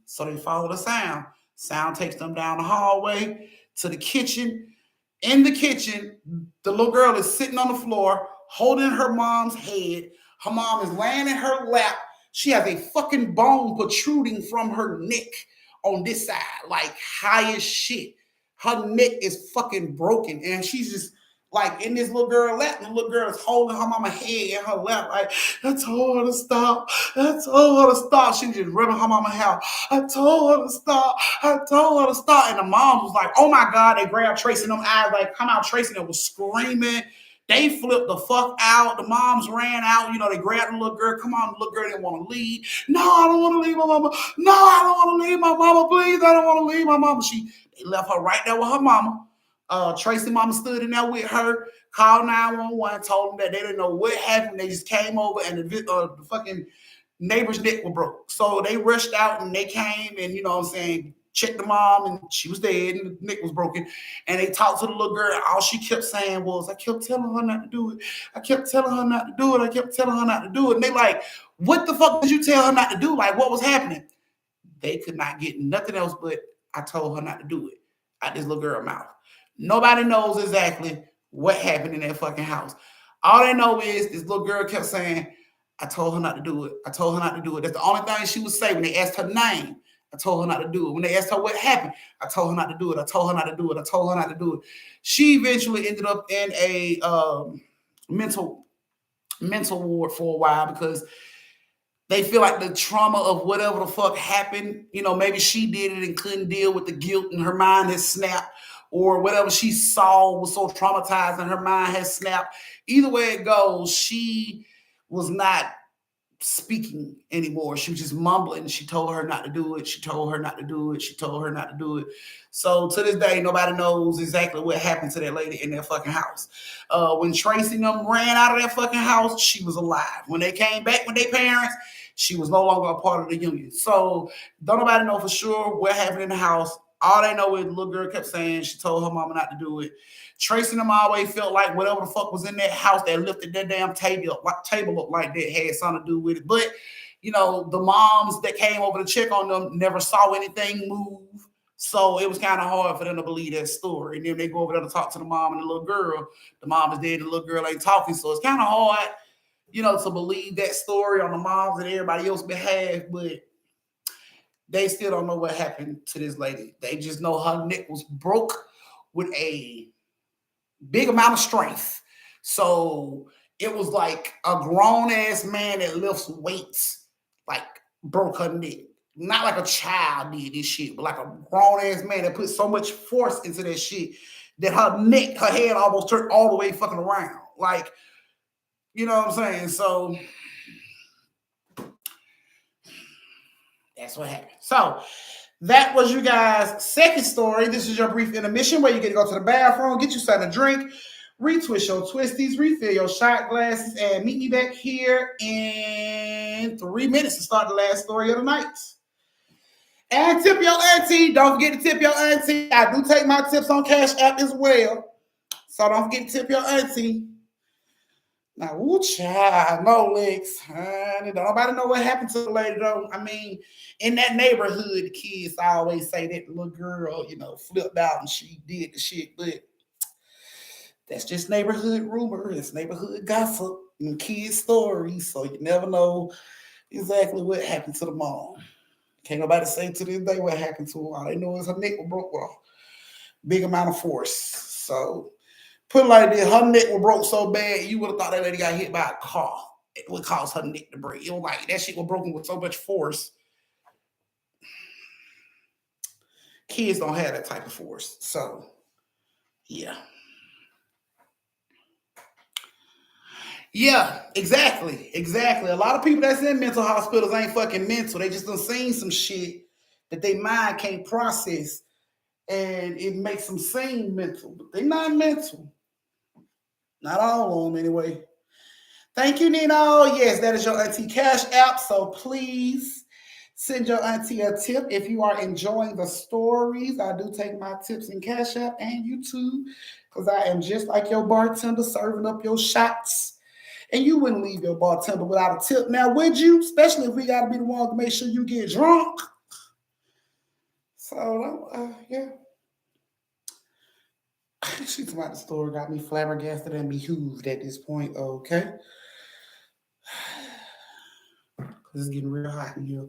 so they follow the sound. Sound takes them down the hallway to the kitchen. In the kitchen, the little girl is sitting on the floor, holding her mom's head. Her mom is laying in her lap. She has a fucking bone protruding from her neck on this side, like high as shit. Her neck is fucking broken, and she's just like in this little girl lap, and the little girl is holding her mama head in her lap, like, I told her to stop. I told her to stop. She was just rubbing her mama hair. I told her to stop. I told her to stop. And the mom was like, oh my God, they grabbed Tracy in them eyes, like, come out, Tracy, and was screaming. They flipped the fuck out. The moms ran out. They grabbed the little girl. Come on, the little girl didn't want to leave. No, I don't want to leave my mama. No, I don't want to leave my mama. Please, I don't want to leave my mama. They left her right there with her mama. Tracy mama stood in there with her, called 911, told them that they didn't know what happened. They just came over and the fucking neighbor's neck was broke. So they rushed out and they came and, checked the mom and she was dead and the neck was broken. And they talked to the little girl. All she kept saying was, I kept telling her not to do it. I kept telling her not to do it. I kept telling her not to do it. And they like, what the fuck did you tell her not to do? Like, what was happening? They could not get nothing else but I told her not to do it out this little girl's mouth. Nobody knows exactly what happened in that fucking house. All they know is this little girl kept saying, I told her not to do it. I told her not to do it. That's the only thing she would say when they asked her name. I told her not to do it. When they asked her what happened, I told her not to do it. I told her not to do it. I told her not to do it. She eventually ended up in a mental ward for a while because they feel like the trauma of whatever the fuck happened, maybe she did it and couldn't deal with the guilt and her mind has snapped, or whatever she saw was so traumatized and her mind has snapped. Either way it goes, she was not speaking anymore. She was just mumbling. She told her not to do it. She told her not to do it. She told her not to do it. So to this day, nobody knows exactly what happened to that lady in that fucking house. When Tracy and them ran out of that fucking house, she was alive. When they came back with their parents, she was no longer a part of the union. So don't nobody know for sure what happened in the house. All they know is the little girl kept saying she told her mama not to do it. Tracy and them always felt like whatever the fuck was in that house that lifted that damn table up like that had something to do with it. But, the moms that came over to check on them never saw anything move. So it was kind of hard for them to believe that story. And then they go over there to talk to the mom and the little girl. The mom is dead, the little girl ain't talking. So it's kind of hard, to believe that story on the moms and everybody else's behalf. But they still don't know what happened to this lady. They just know her neck was broke with a big amount of strength. So it was like a grown ass man that lifts weights, like broke her neck. Not like a child did this shit, but like a grown ass man that put so much force into that shit that her neck, her head almost turned all the way fucking around. Like, you know what I'm saying? So that's what happened. So that was you guys' second story. This is your brief intermission where you get to go to the bathroom, get you something to drink, retwist your twisties, refill your shot glasses, and meet me back here in 3 minutes to start the last story of the night. And tip your auntie. Don't forget to tip your auntie. I do take my tips on Cash App as well. So don't forget to tip your auntie. Now, woo child, no legs. Nobody know what happened to the lady though. I mean, in that neighborhood, the kids always say that the little girl, flipped out and she did the shit, but that's just neighborhood rumor. It's neighborhood gossip and kids' stories. So you never know exactly what happened to the mom. Can't nobody say to this day what happened to her. All they know is her neck was broke with a big amount of force. So put it like this, her neck was broke so bad, you would have thought that lady got hit by a car. It would cause her neck to break. It was like that shit was broken with so much force. Kids don't have that type of force. So, yeah. Yeah, exactly. Exactly. A lot of people that's in mental hospitals ain't fucking mental. They just done seen some shit that their mind can't process and it makes them seem mental, but they're not mental. Not all of them, anyway. Thank you, Nino. Yes, that is your Auntie Cash App. So please send your auntie a tip if you are enjoying the stories. I do take my tips in Cash App and YouTube because I am just like your bartender serving up your shots. And you wouldn't leave your bartender without a tip now, would you? Especially if we got to be the one to make sure you get drunk. So, yeah. She's about the story got me flabbergasted and behooved at this point. Okay. It's getting real hot in here.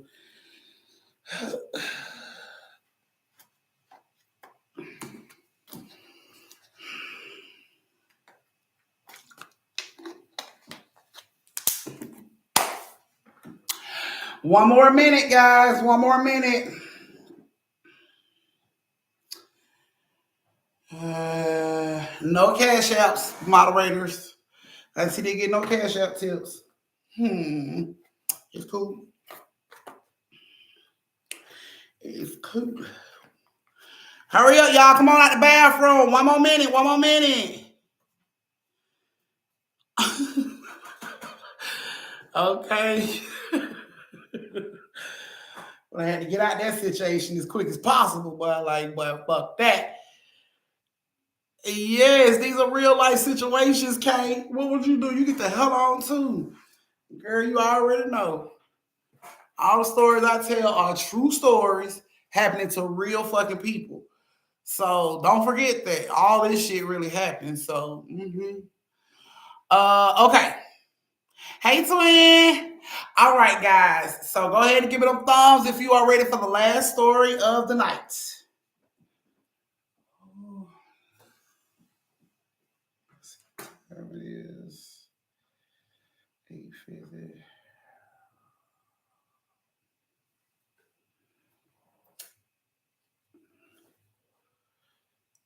One more minute, guys. One more minute. No cash apps, moderators. I see they get no cash app tips. Hmm. It's cool. It's cool. Hurry up, y'all. Come on out the bathroom. One more minute. One more minute. Okay. Well, I had to get out that situation as quick as possible, but like, but fuck that. Yes, these are real life situations, Kay. What would you do? You get the hell on too. Girl, you already know. All the stories I tell are true stories happening to real fucking people. So don't forget that all this shit really happened. So, okay. Hey, twin. All right, guys. So go ahead and give it a thumbs if you are ready for the last story of the night. There it is. 850.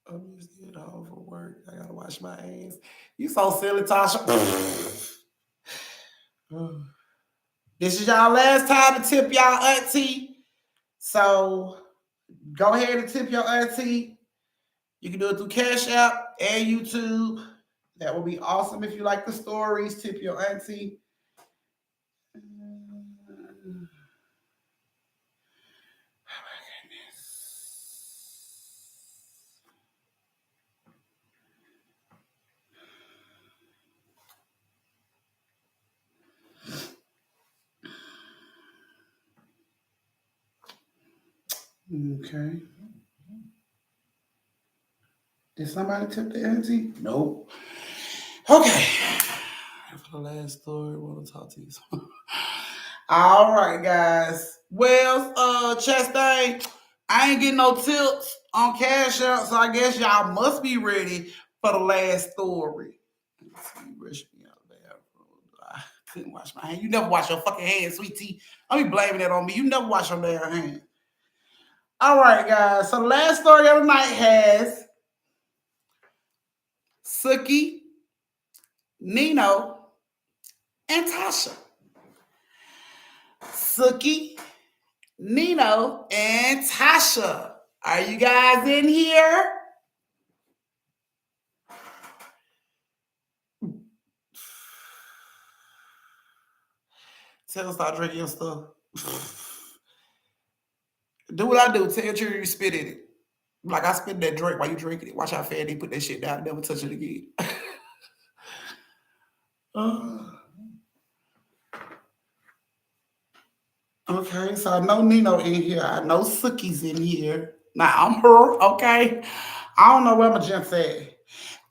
I'm just getting home from work. I gotta wash my hands. You so silly, Tasha. This is y'all last time to tip y'all auntie. So go ahead and tip your auntie. You can do it through Cash App and YouTube. That would be awesome if you like the stories. Tip your auntie. Okay. Did somebody tip the auntie? Nope. Okay. For the last story, we'll talk to you. All right, guys. Well, Chastain, I ain't getting no tips on Cash Out, so I guess y'all must be ready for the last story. Let's see, rush me out of the bathroom. I couldn't wash my hands. You never wash your fucking hands, sweet tea. I'll be blaming that on me. You never wash your damn hands. All right, guys. So the last story of the night has Suki, Nino, and Tasha. Suki, Nino, and Tasha. Are you guys in here? Tell them stop drinking your stuff. Do what I do. Tell your children you spit in it. Like I spit in that drink while you drinking it. Watch how fast they put that shit down and never touch it again. Uh, okay, so I know Nino in here. I know Suki's in here. Now I'm her, okay? I don't know where my gents at.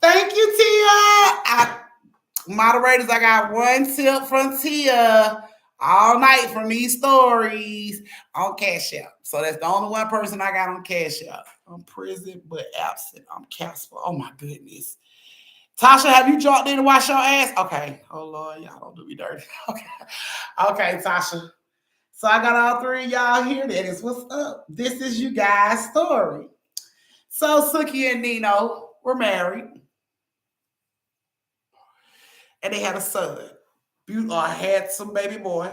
Thank you, Tia. Moderators, I got one tip from Tia all night from these stories on Cash App. So that's the only one person I got on Cash App. I'm present but absent. I'm Casper. Oh my goodness. Tasha, have you dropped in to wash your ass? Okay. Oh Lord, y'all don't do me dirty. Okay. Okay, Tasha. So I got all three of y'all here. That is what's up. This is you guys' story. So Suki and Nino were married and they had a son. Beautiful, handsome baby boy.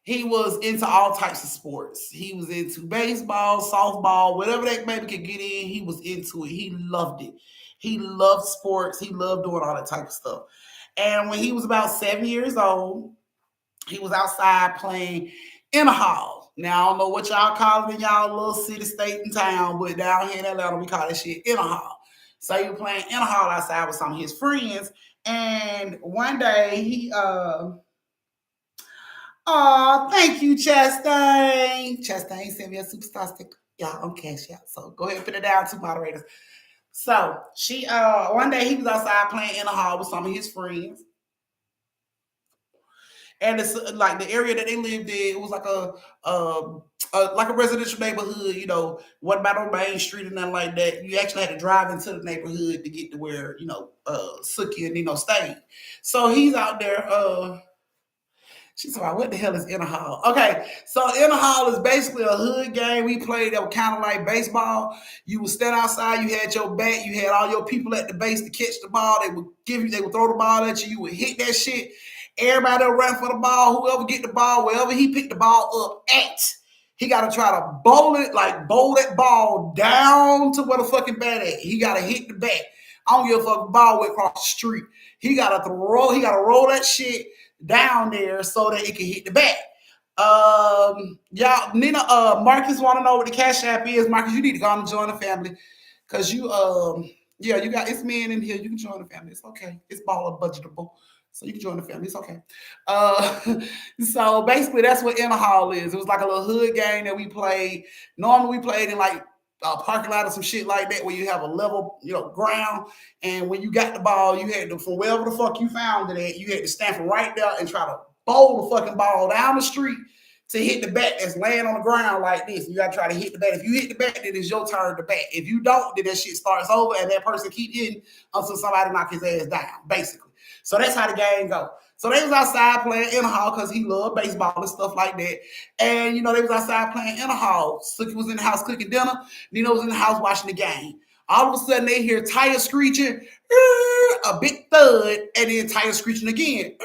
He was into all types of sports. He was into baseball, softball, whatever that baby could get in, he was into it. He loved it. He loved sports. He loved doing all that type of stuff. And when he was about 7 years old, he was outside playing in a hall. Now, I don't know what y'all call it in y'all little city, state, and town, but down here in Atlanta, we call that shit in a hall. So he was playing in a hall outside with some of his friends. And one day oh, thank you, Chastain. Chastain sent me a superstar sticker. Y'all on Cash App. So go ahead and put it down to moderators. So she one day he was outside playing in a hall with some of his friends. And it's like the area that they lived in, it was like a residential neighborhood, wasn't about on Main Street or nothing like that. You actually had to drive into the neighborhood to get to where, Suki and Nino stayed. So he's out there She's like, what the hell is Inner Hall? Okay, so Inner Hall is basically a hood game we played that was kind of like baseball. You would stand outside, you had your bat, you had all your people at the base to catch the ball. They would throw the ball at you, you would hit that shit. Everybody would run for the ball. Whoever get the ball, wherever he picked the ball up at, he got to try to bowl it, like bowl that ball down to where the fucking bat at. He got to hit the bat. I don't give a fuck, the ball went across the street. He got to roll that shit down there so that it can hit the bat. Y'all, Nina, Marcus want to know what the Cash App is. Marcus, you need to go on and join the family. Cause yeah, you got it's men in here. You can join the family. It's okay. It's baller budgetable. So you can join the family. It's okay. Uh, so basically, that's what Inner Hall is. It was like a little hood game that we played. Normally, we played in like a parking lot or some shit like that, where you have a level, ground. And when you got the ball, you had to, from wherever the fuck you found it at, you had to stand from right there and try to bowl the fucking ball down the street to hit the bat that's laying on the ground like this. You gotta try to hit the bat. If you hit the bat, then it's your turn to bat. If you don't, then that shit starts over and that person keep hitting until somebody knock his ass down, basically. So that's how the game go. So they was outside playing Inner Hall because he loved baseball and stuff like that. And they was outside playing Inner Hall. Suki was in the house cooking dinner. Nino was in the house watching the game. All of a sudden they hear tires screeching, a big thud, and then tires screeching again.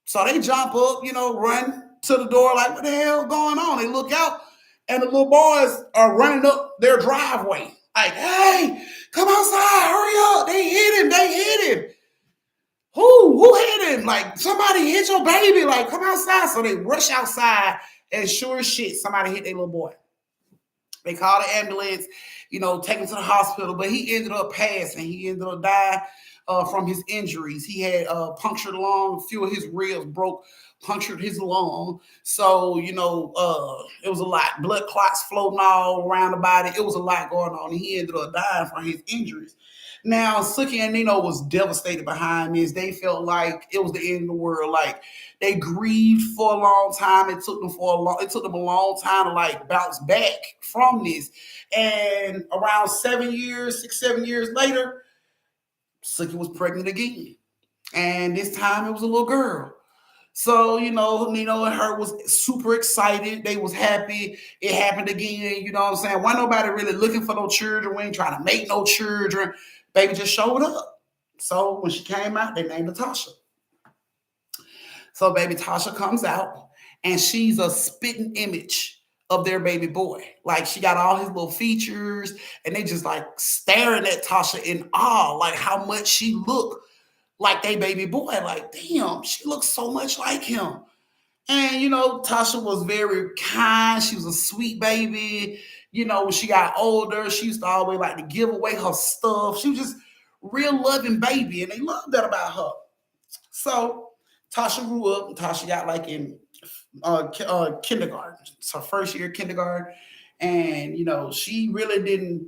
So they jump up, run to the door like, what the hell going on? They look out, and the little boys are running up their driveway. Like, hey, come outside, hurry up. They hit him. Who hit him? Like, somebody hit your baby. Like, come outside. So they rush outside, and sure as shit, somebody hit their little boy. They called the ambulance, take him to the hospital, but he ended up passing. He ended up dying from his injuries. He had punctured lung, a few of his ribs broke, punctured his lung. So, it was a lot. Blood clots floating all around the body. It was a lot going on. And he ended up dying from his injuries. Now, Suki and Nino was devastated behind this. They felt like it was the end of the world. Like, they grieved for a long time. It took them a long time to like bounce back from this. And around 6, 7 years later, Suki was pregnant again. And this time it was a little girl. So, Nino and her was super excited. They was happy. It happened again. You know what I'm saying? Why nobody really looking for no children? We ain't trying to make no children. Baby just showed up. So when she came out, they named her Tasha. So baby Tasha comes out and she's a spitting image of their baby boy. Like, she got all his little features and they just like staring at Tasha in awe, like how much she looked like they baby boy. Like, damn, she looks so much like him. And, Tasha was very kind. She was a sweet baby. When she got older, she used to always like to give away her stuff. She was just real loving baby, and they loved that about her. So Tasha grew up, and Tasha got like in kindergarten. It's her first year of kindergarten. And, she really didn't,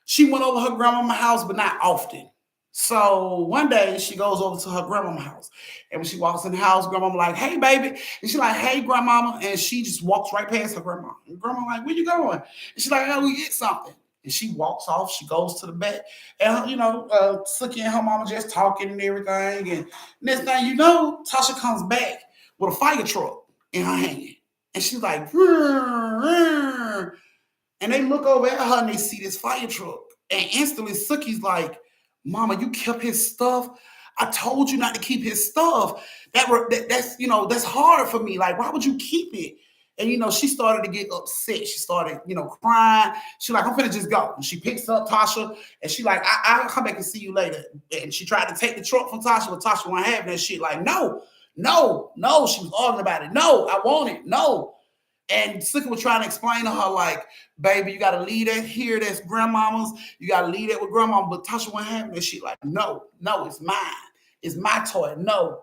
she went over her grandmama's house, but not often. So one day she goes over to her grandmama's house. And when she walks in the house, grandmama like, hey, baby. And she's like, hey, grandmama. And she just walks right past her grandma. And grandma like, where you going? And she's like, oh, we get something. And she walks off. She goes to the back. And, Suki and her mama just talking and everything. And next thing you know, Tasha comes back with a fire truck in her hand. And she's like, rrr, rrr. And they look over at her and they see this fire truck. And instantly Suki's like, Mama, you kept his stuff. I told you not to keep his stuff. That's hard for me. Like, why would you keep it? And she started to get upset. She started, crying. She's like, I'm finna just go. And she picks up Tasha and she like, I'll come back and see you later. And she tried to take the truck from Tasha, but Tasha wasn't having that shit. Like, no. She was arguing about it. No, I want it. No. And Suki was trying to explain to her, like, baby, you got to leave that here. That's grandmama's. You got to leave that with grandmama. But Tasha wasn't having that shit. Like, no, it's mine. It's my toy. No.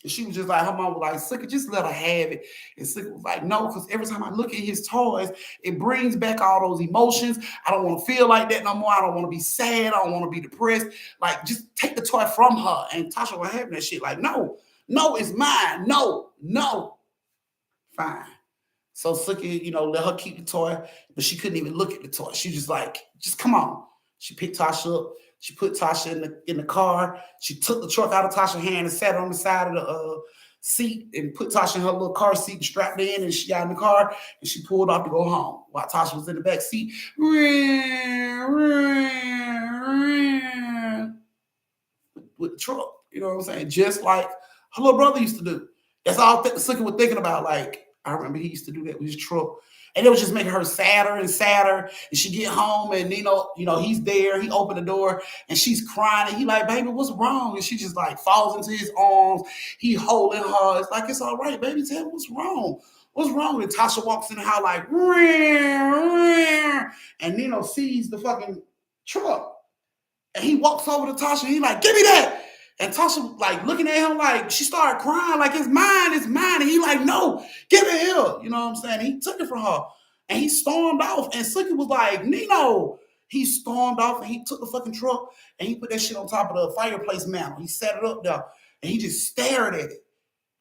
And she was just like, her mom was like, Suki, just let her have it. And Suki was like, no, because every time I look at his toys, it brings back all those emotions. I don't want to feel like that no more. I don't want to be sad. I don't want to be depressed. Like, just take the toy from her. And Tasha wasn't having that shit. Like, no, it's mine. No. Fine. So Suki, let her keep the toy, but she couldn't even look at the toy. She was just like, just come on. She picked Tasha up, She put Tasha in the car. She took the truck out of Tasha's hand and sat her on the side of the seat and put Tasha in her little car seat and strapped her in, and she got in the car and she pulled off to go home while Tasha was in the back seat with the truck. You know what I'm saying? Just like her little brother used to do. That's all Suki was thinking about. Like, I remember he used to do that with his truck. And it was just making her sadder and sadder. And she get home and he's there. He opened the door and she's crying. And he like, baby, what's wrong? And she just like falls into his arms. He holding her. It's like, it's all right, baby. Tell me what's wrong. What's wrong? And Tasha walks in the house like, and Nino sees the fucking truck. And he walks over to Tasha. And he like, give me that. And Tasha like looking at him like she started crying like it's mine. And he like, no, give it here. You know what I'm saying? He took it from her and he stormed off. And Suki was like, Nino. He stormed off and he took the fucking truck and he put that shit on top of the fireplace mantle. He set it up there and he just stared at it.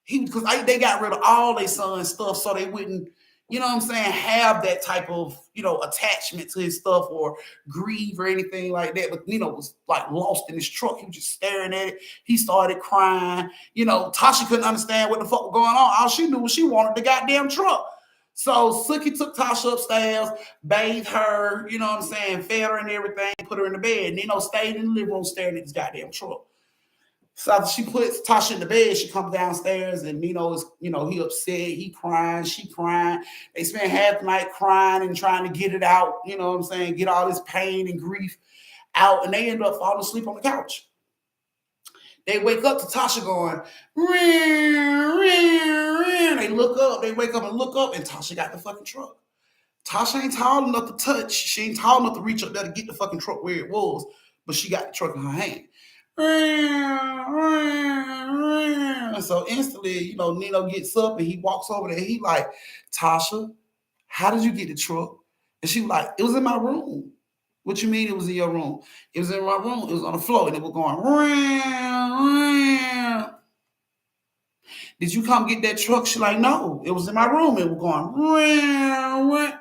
Because they got rid of all their son's stuff so they wouldn't, you know what I'm saying, have that type of, attachment to his stuff or grieve or anything like that. But Nino was like lost in his truck. He was just staring at it. He started crying. Tasha couldn't understand what the fuck was going on. All she knew was she wanted the goddamn truck. So Suki took Tasha upstairs, bathed her, you know what I'm saying, fed her and everything, put her in the bed. Nino stayed in the living room staring at his goddamn truck. So after she puts Tasha in the bed, she comes downstairs and Nino is, he upset, he crying, she crying. They spend half the night crying and trying to get it out, you know what I'm saying, get all this pain and grief out, and they end up falling asleep on the couch. They wake up to Tasha going, they look up, they wake up and look up, and Tasha got the fucking truck. Tasha ain't tall enough to touch. She ain't tall enough to reach up there to get the fucking truck where it was, but she got the truck in her hand. So instantly, Nino gets up and he walks over there. He like, Tasha, how did you get the truck? And she was like, it was in my room. What you mean it was in your room? It was in my room. It was on the floor and it was going. Did you come get that truck? She like, no, it was in my room. It was going.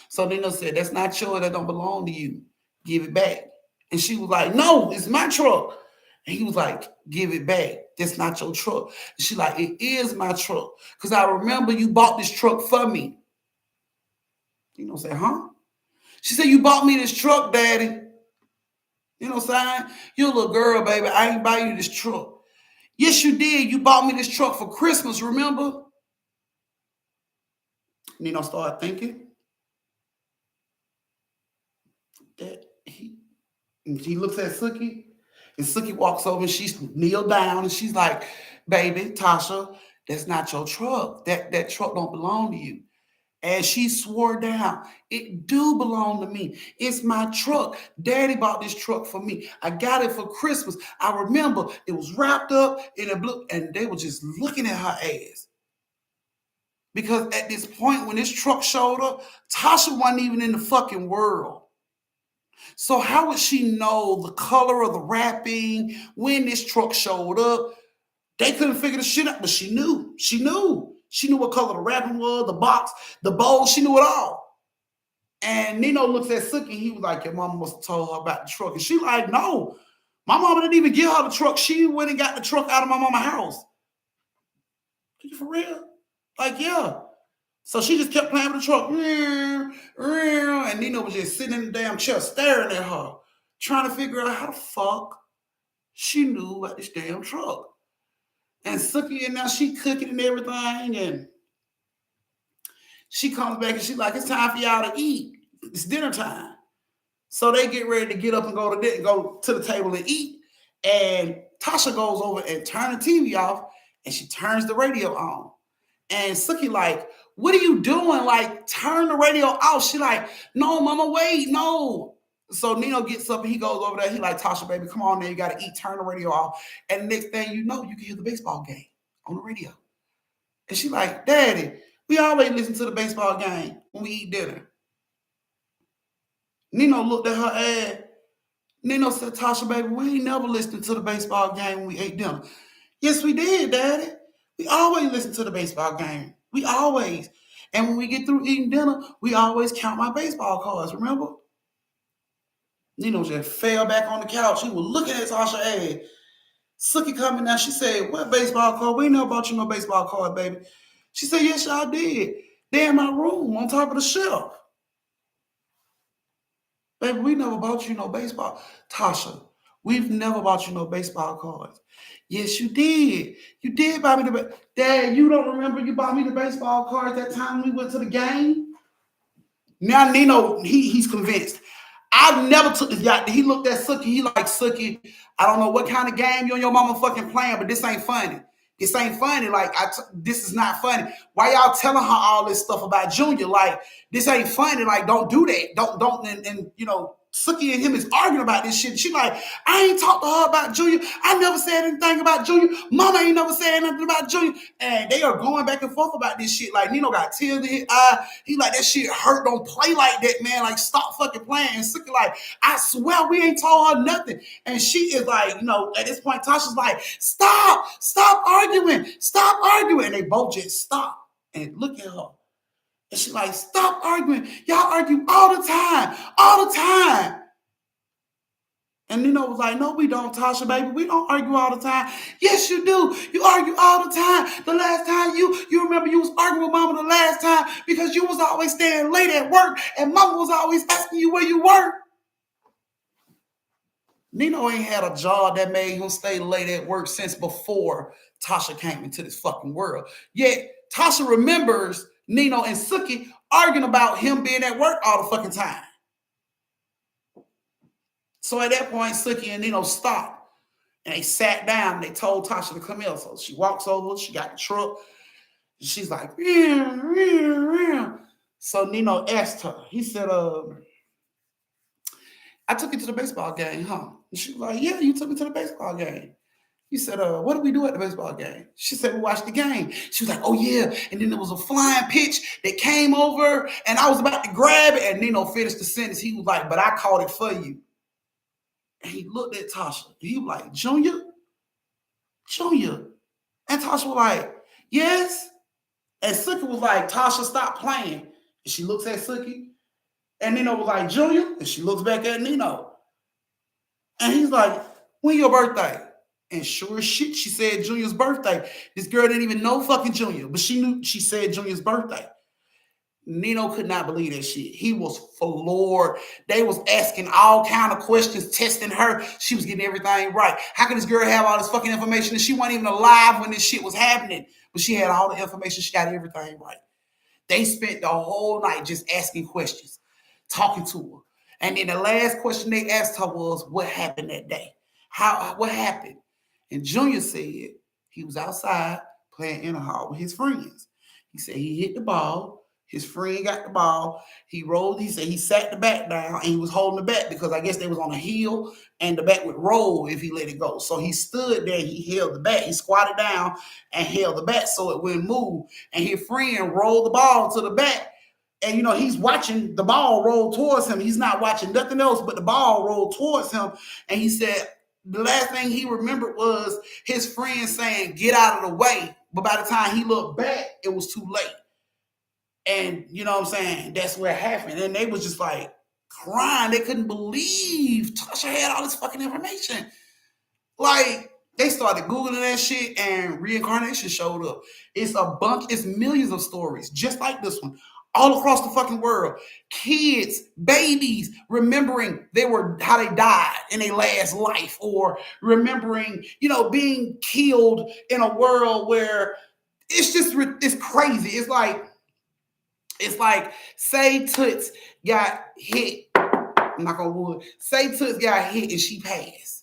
So Nino said, that's not yours. That don't belong to you. Give it back. And she was like, no, it's my truck. And he was like, give it back. That's not your truck. And she like, it is my truck. Because I remember you bought this truck for me. Say, huh? She said, you bought me this truck, Daddy. You know what I'm saying? You're a little girl, baby. I ain't buy you this truck. Yes, you did. You bought me this truck for Christmas, remember? Nino started thinking that he looks at Suki, and Suki walks over and she's kneeled down and she's like, baby, Tasha, that's not your truck. That truck don't belong to you. And she swore down, it do belong to me. It's my truck. Daddy bought this truck for me. I got it for Christmas. I remember it was wrapped up in a blue, and they were just looking at her ass. Because at this point, when this truck showed up, Tasha wasn't even in the fucking world. So how would she know the color of the wrapping when this truck showed up? They couldn't figure the shit out, but she knew. She knew what color the wrapping was, the box, the bowl. She knew it all. And Nino looks at Suki. He was like, your mama must have told her about the truck. And she like, no, my mama didn't even give her the truck. She went and got the truck out of my mama's house. Are you for real? Like, yeah. So she just kept playing with the truck. And Nino was just sitting in the damn chair staring at her, trying to figure out how the fuck she knew about this damn truck. And Suki, and now she cooking and everything, and she comes back and she's like, it's time for y'all to eat. It's dinner time. So they get ready to get up and go to the table and eat. And Tasha goes over and turns the TV off, and she turns the radio on. And Suki like, what are you doing? Like, turn the radio off. She like, no, mama, wait, no. So Nino gets up and he goes over there. He like, Tasha, baby, come on now. You got to eat. Turn the radio off. And the next thing you know, you can hear the baseball game on the radio. And she like, Daddy, we always listen to the baseball game when we eat dinner. Nino looked at her ass. Nino said, Tasha, baby, we ain't never listened to the baseball game when we ate dinner. Yes, we did, Daddy. We always listen to the baseball game. We always. And when we get through eating dinner, we always count my baseball cards, remember? Nino just fell back on the couch. He was looking at Tasha ass. Sookie coming down. She said, "What baseball card? We ain't know about you no baseball card, baby." She said, "Yes, y'all did. They in my room on top of the shelf. Baby, we never bought you no baseball." Tasha, we've never bought you no baseball cards. Yes, you did. You did buy me Dad, you don't remember you bought me the baseball cards that time we went to the game? Now Nino, he's convinced. I never took this guy. He looked at Sookie. He like, Sookie, I don't know what kind of game you and your mama fucking playing, but this ain't funny. This ain't funny. Like, this is not funny. Why y'all telling her all this stuff about Junior? Like, this ain't funny. Like, don't do that. Don't. And you know, Sookie and him is arguing about this shit. She like, I ain't talked to her about Junior. I never said anything about Junior. Mama ain't never said nothing about Junior. And they are going back and forth about this shit. Like, Nino got tears in his eye. He like, that shit hurt. Don't play like that, man. Like, stop fucking playing. And Sookie like, I swear we ain't told her nothing. And she is like, you know, at this point, Tasha's like, stop arguing. Stop arguing. And they both just stop and look at her. And she's like, stop arguing. Y'all argue all the time. All the time. And Nino was like, no, we don't, Tasha, baby. We don't argue all the time. Yes, you do. You argue all the time. The last time you remember you was arguing with mama the last time because you was always staying late at work and mama was always asking you where you were. Nino ain't had a job that made him stay late at work since before Tasha came into this fucking world. Yet Tasha remembers Nino and Sookie arguing about him being at work all the fucking time. So at that point, Sookie and Nino stopped and they sat down and they told Tasha to come here. So she walks over, she got the truck. She's like, So Nino asked her, he said, I took you to the baseball game, huh? And she was like, yeah, you took me to the baseball game. He said, what did we do at the baseball game? She said, we watched the game. She was like, oh, yeah. And then there was a flying pitch that came over, and I was about to grab it. And Nino finished the sentence. He was like, but I caught it for you. And he looked at Tasha. He was like, Junior? And Tasha was like, yes. And Sookie was like, Tasha, stop playing. And she looks at Sookie. And Nino was like, Junior? And she looks back at Nino. And he's like, when your birthday? And sure as shit, she said Junior's birthday. This girl didn't even know fucking Junior, but she knew she said Junior's birthday. Nino could not believe that shit. He was floored. They was asking all kind of questions, testing her. She was getting everything right. How could this girl have all this fucking information and she wasn't even alive when this shit was happening? But she had all the information. She got everything right. They spent the whole night just asking questions, talking to her. And then the last question they asked her was, what happened that day? What happened? And Junior said he was outside playing in a hall with his friends. He said he hit the ball. His friend got the ball. He rolled. He said he sat the bat down and he was holding the bat because I guess they was on a hill and the bat would roll if he let it go. So he stood there. He held the bat. He squatted down and held the bat so it wouldn't move. And his friend rolled the ball to the bat. And, you know, he's watching the ball roll towards him. He's not watching nothing else but the ball roll towards him. And he said, the last thing he remembered was his friend saying, get out of the way. But by the time he looked back, it was too late. And you know what I'm saying? That's what happened. And they was just like crying. They couldn't believe Tasha had all this fucking information. Like, they started Googling that shit and reincarnation showed up. It's a bunch, it's millions of stories just like this one. All across the fucking world, kids, babies, remembering how they died in their last life, or remembering, you know, being killed in a world where it's crazy. It's like, say Toots got hit, knock on wood, say Toots got hit and she passed.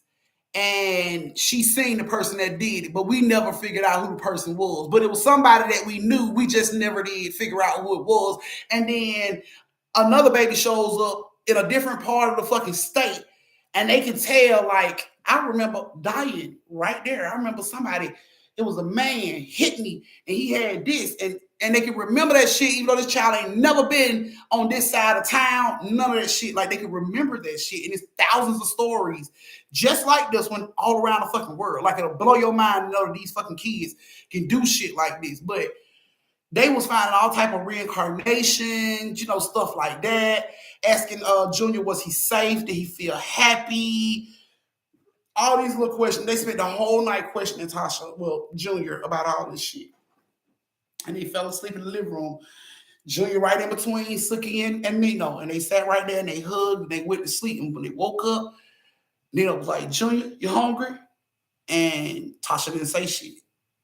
And she seen the person that did it, but we never figured out who the person was. But it was somebody that we knew. We just never did figure out who it was. And then another baby shows up in a different part of the fucking state, and they can tell, like, I remember dying right there. I remember somebody, it was a man hit me, and he had this, and they can remember that shit, even though this child ain't never been on this side of town, none of that shit. Like, they can remember that shit, and it's thousands of stories just like this one all around the fucking world. Like, it'll blow your mind to know that these fucking kids can do shit like this. But They was finding all type of reincarnations, stuff like that. Asking Junior, was he safe? Did he feel happy? All these little questions. They spent the whole night questioning Tasha, well, Junior, about all this shit. And he fell asleep in the living room. Junior right in between Suki and Nino. And they sat right there and they hugged and they went to sleep. And when they woke up, Nino was like, Junior, you hungry? And Tasha didn't say shit.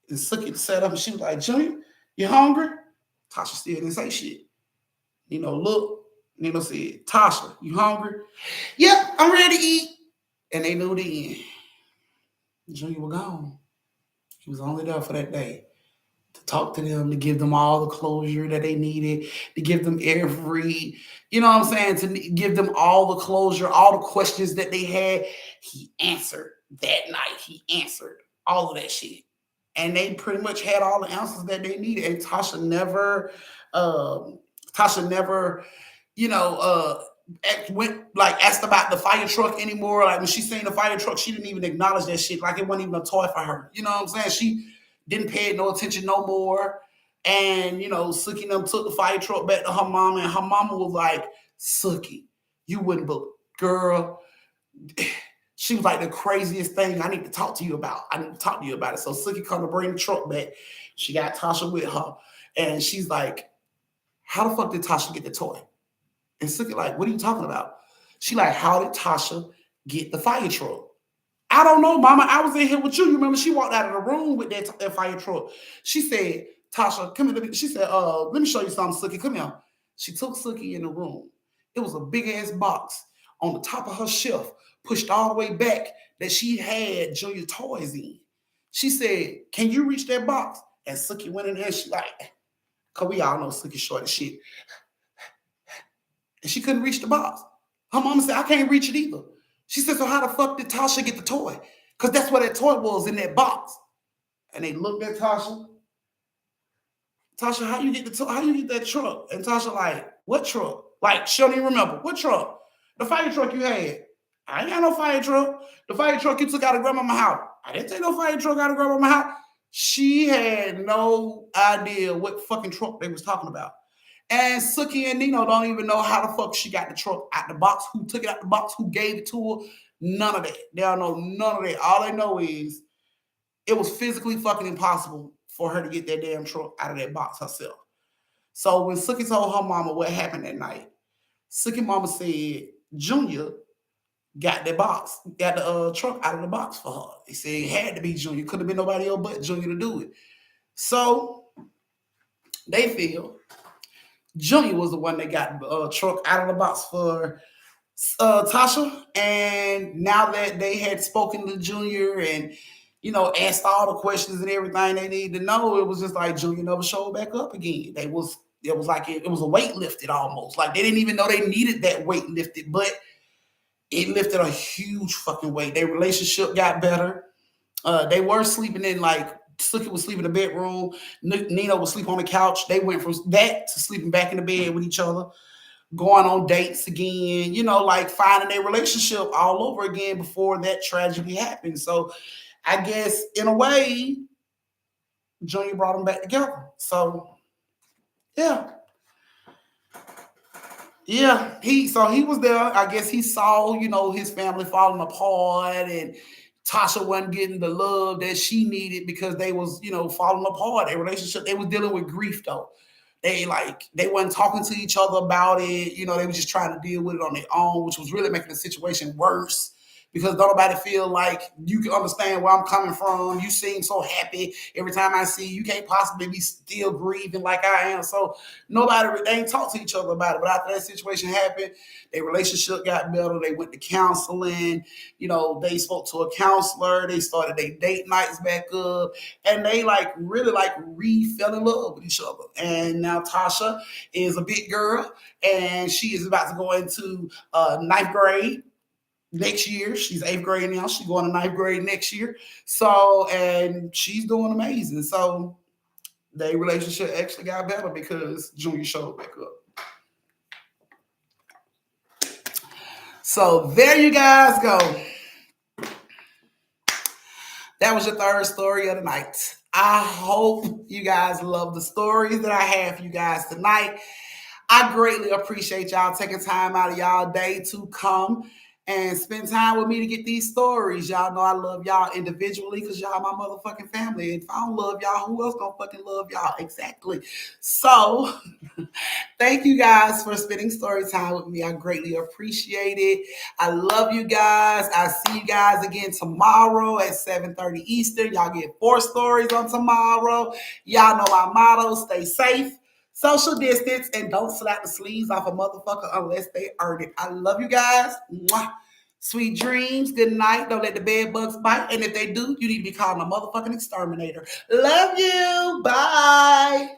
And Suki sat up and she was like, Junior, you hungry? Tasha still didn't say shit. Look. Nino said, Tasha, you hungry? Yep, I'm ready to eat. And they knew the end. Junior was gone. He was only there for that day to talk to them, to give them all the closure that they needed, to give them every, what I'm saying, to give them all the closure, all the questions that they had. He answered that night. He answered all of that shit. And they pretty much had all the answers that they needed. And Tasha never, went like asked about the fire truck anymore. Like when she seen the fire truck, she didn't even acknowledge that shit. Like it wasn't even a toy for her. You know what I'm saying? She didn't pay it no attention no more. And Suki and them took the fire truck back to her mama, and her mama was like, Suki, you wouldn't believe, girl. She was like the craziest thing. I need to talk to you about. I need to talk to you about it. So Suki come to bring the truck back. She got Tasha with her, and she's like, how the fuck did Tasha get the toy? And Suki like, what are you talking about? She like, how did Tasha get the fire truck? I don't know, mama. I was in here with you. You remember she walked out of the room with that fire truck. She said, Tasha, come here. She said, let me show you something, Suki. Come here. She took Suki in the room. It was a big ass box on the top of her shelf, pushed all the way back, that she had Junior toys in. She said, can you reach that box? And Suki went in there and she like, cause we all know Suki short as shit. And she couldn't reach the box. Her mama said, I can't reach it either. She said, so how the fuck did Tasha get the toy? Because that's what that toy was, in that box. And they looked at Tasha. Tasha, how you get the toy? How you get that truck? And Tasha like, what truck? Like, she don't even remember. What truck? The fire truck you had. I ain't got no fire truck. The fire truck you took out of grandmama's house. I didn't take no fire truck out of grandmama's house. She had no idea what fucking truck they was talking about. And Suki and Nino don't even know how the fuck she got the truck out the box, who took it out the box, who gave it to her. None of that. They don't know none of that. All they know is it was physically fucking impossible for her to get that damn truck out of that box herself. So when Suki told her mama what happened that night, Suki mama said Junior got the box, got the truck out of the box for her. They said it had to be Junior. Could have been nobody else but Junior to do it. So they feel Junior was the one that got the truck out of the box for Tasha. And now that they had spoken to Junior and asked all the questions and everything they needed to know, it was just like Junior never showed back up again. It was like it was a weight lifted almost. Like they didn't even know they needed that weight lifted, but it lifted a huge fucking weight. Their relationship got better. They were sleeping in like Suki was sleeping in the bedroom. Nino was sleep on the couch. They went from that to sleeping back in the bed with each other, going on dates again, like finding their relationship all over again before that tragedy happened. So I guess in a way, Junior brought them back together. So yeah. Yeah, he was there. I guess he saw, his family falling apart, and Tasha wasn't getting the love that she needed because they was, falling apart. Their relationship, they was dealing with grief though. They wasn't talking to each other about it. They were just trying to deal with it on their own, which was really making the situation worse because don't nobody feel like you can understand where I'm coming from. You seem so happy every time I see you. You can't possibly be still grieving like I am. So they ain't talk to each other about it. But after that situation happened, their relationship got better. They went to counseling. They spoke to a counselor. They started their date nights back up. And they really fell in love with each other. And now Tasha is a big girl and she is about to go into ninth grade next year. She's eighth grade now. She's going to ninth grade next year. So, and she's doing amazing. So their relationship actually got better because Junior showed back up. So there you guys go. That was your third story of the night. I hope you guys love the stories that I have for you guys tonight. I greatly appreciate y'all taking time out of y'all day to come and spend time with me to get these stories. Y'all know I love y'all individually because y'all my motherfucking family. And if I don't love y'all, who else gonna fucking love y'all? Exactly. So thank you guys for spending story time with me. I greatly appreciate it. I love you guys. I see you guys again tomorrow at 7:30 Eastern. Y'all get 4 stories on tomorrow. Y'all know our motto: stay safe, social distance, and don't slap the sleeves off a motherfucker unless they earn it. I love you guys. Mwah. Sweet dreams. Good night. Don't let the bed bugs bite. And if they do, you need to be calling a motherfucking exterminator. Love you. Bye.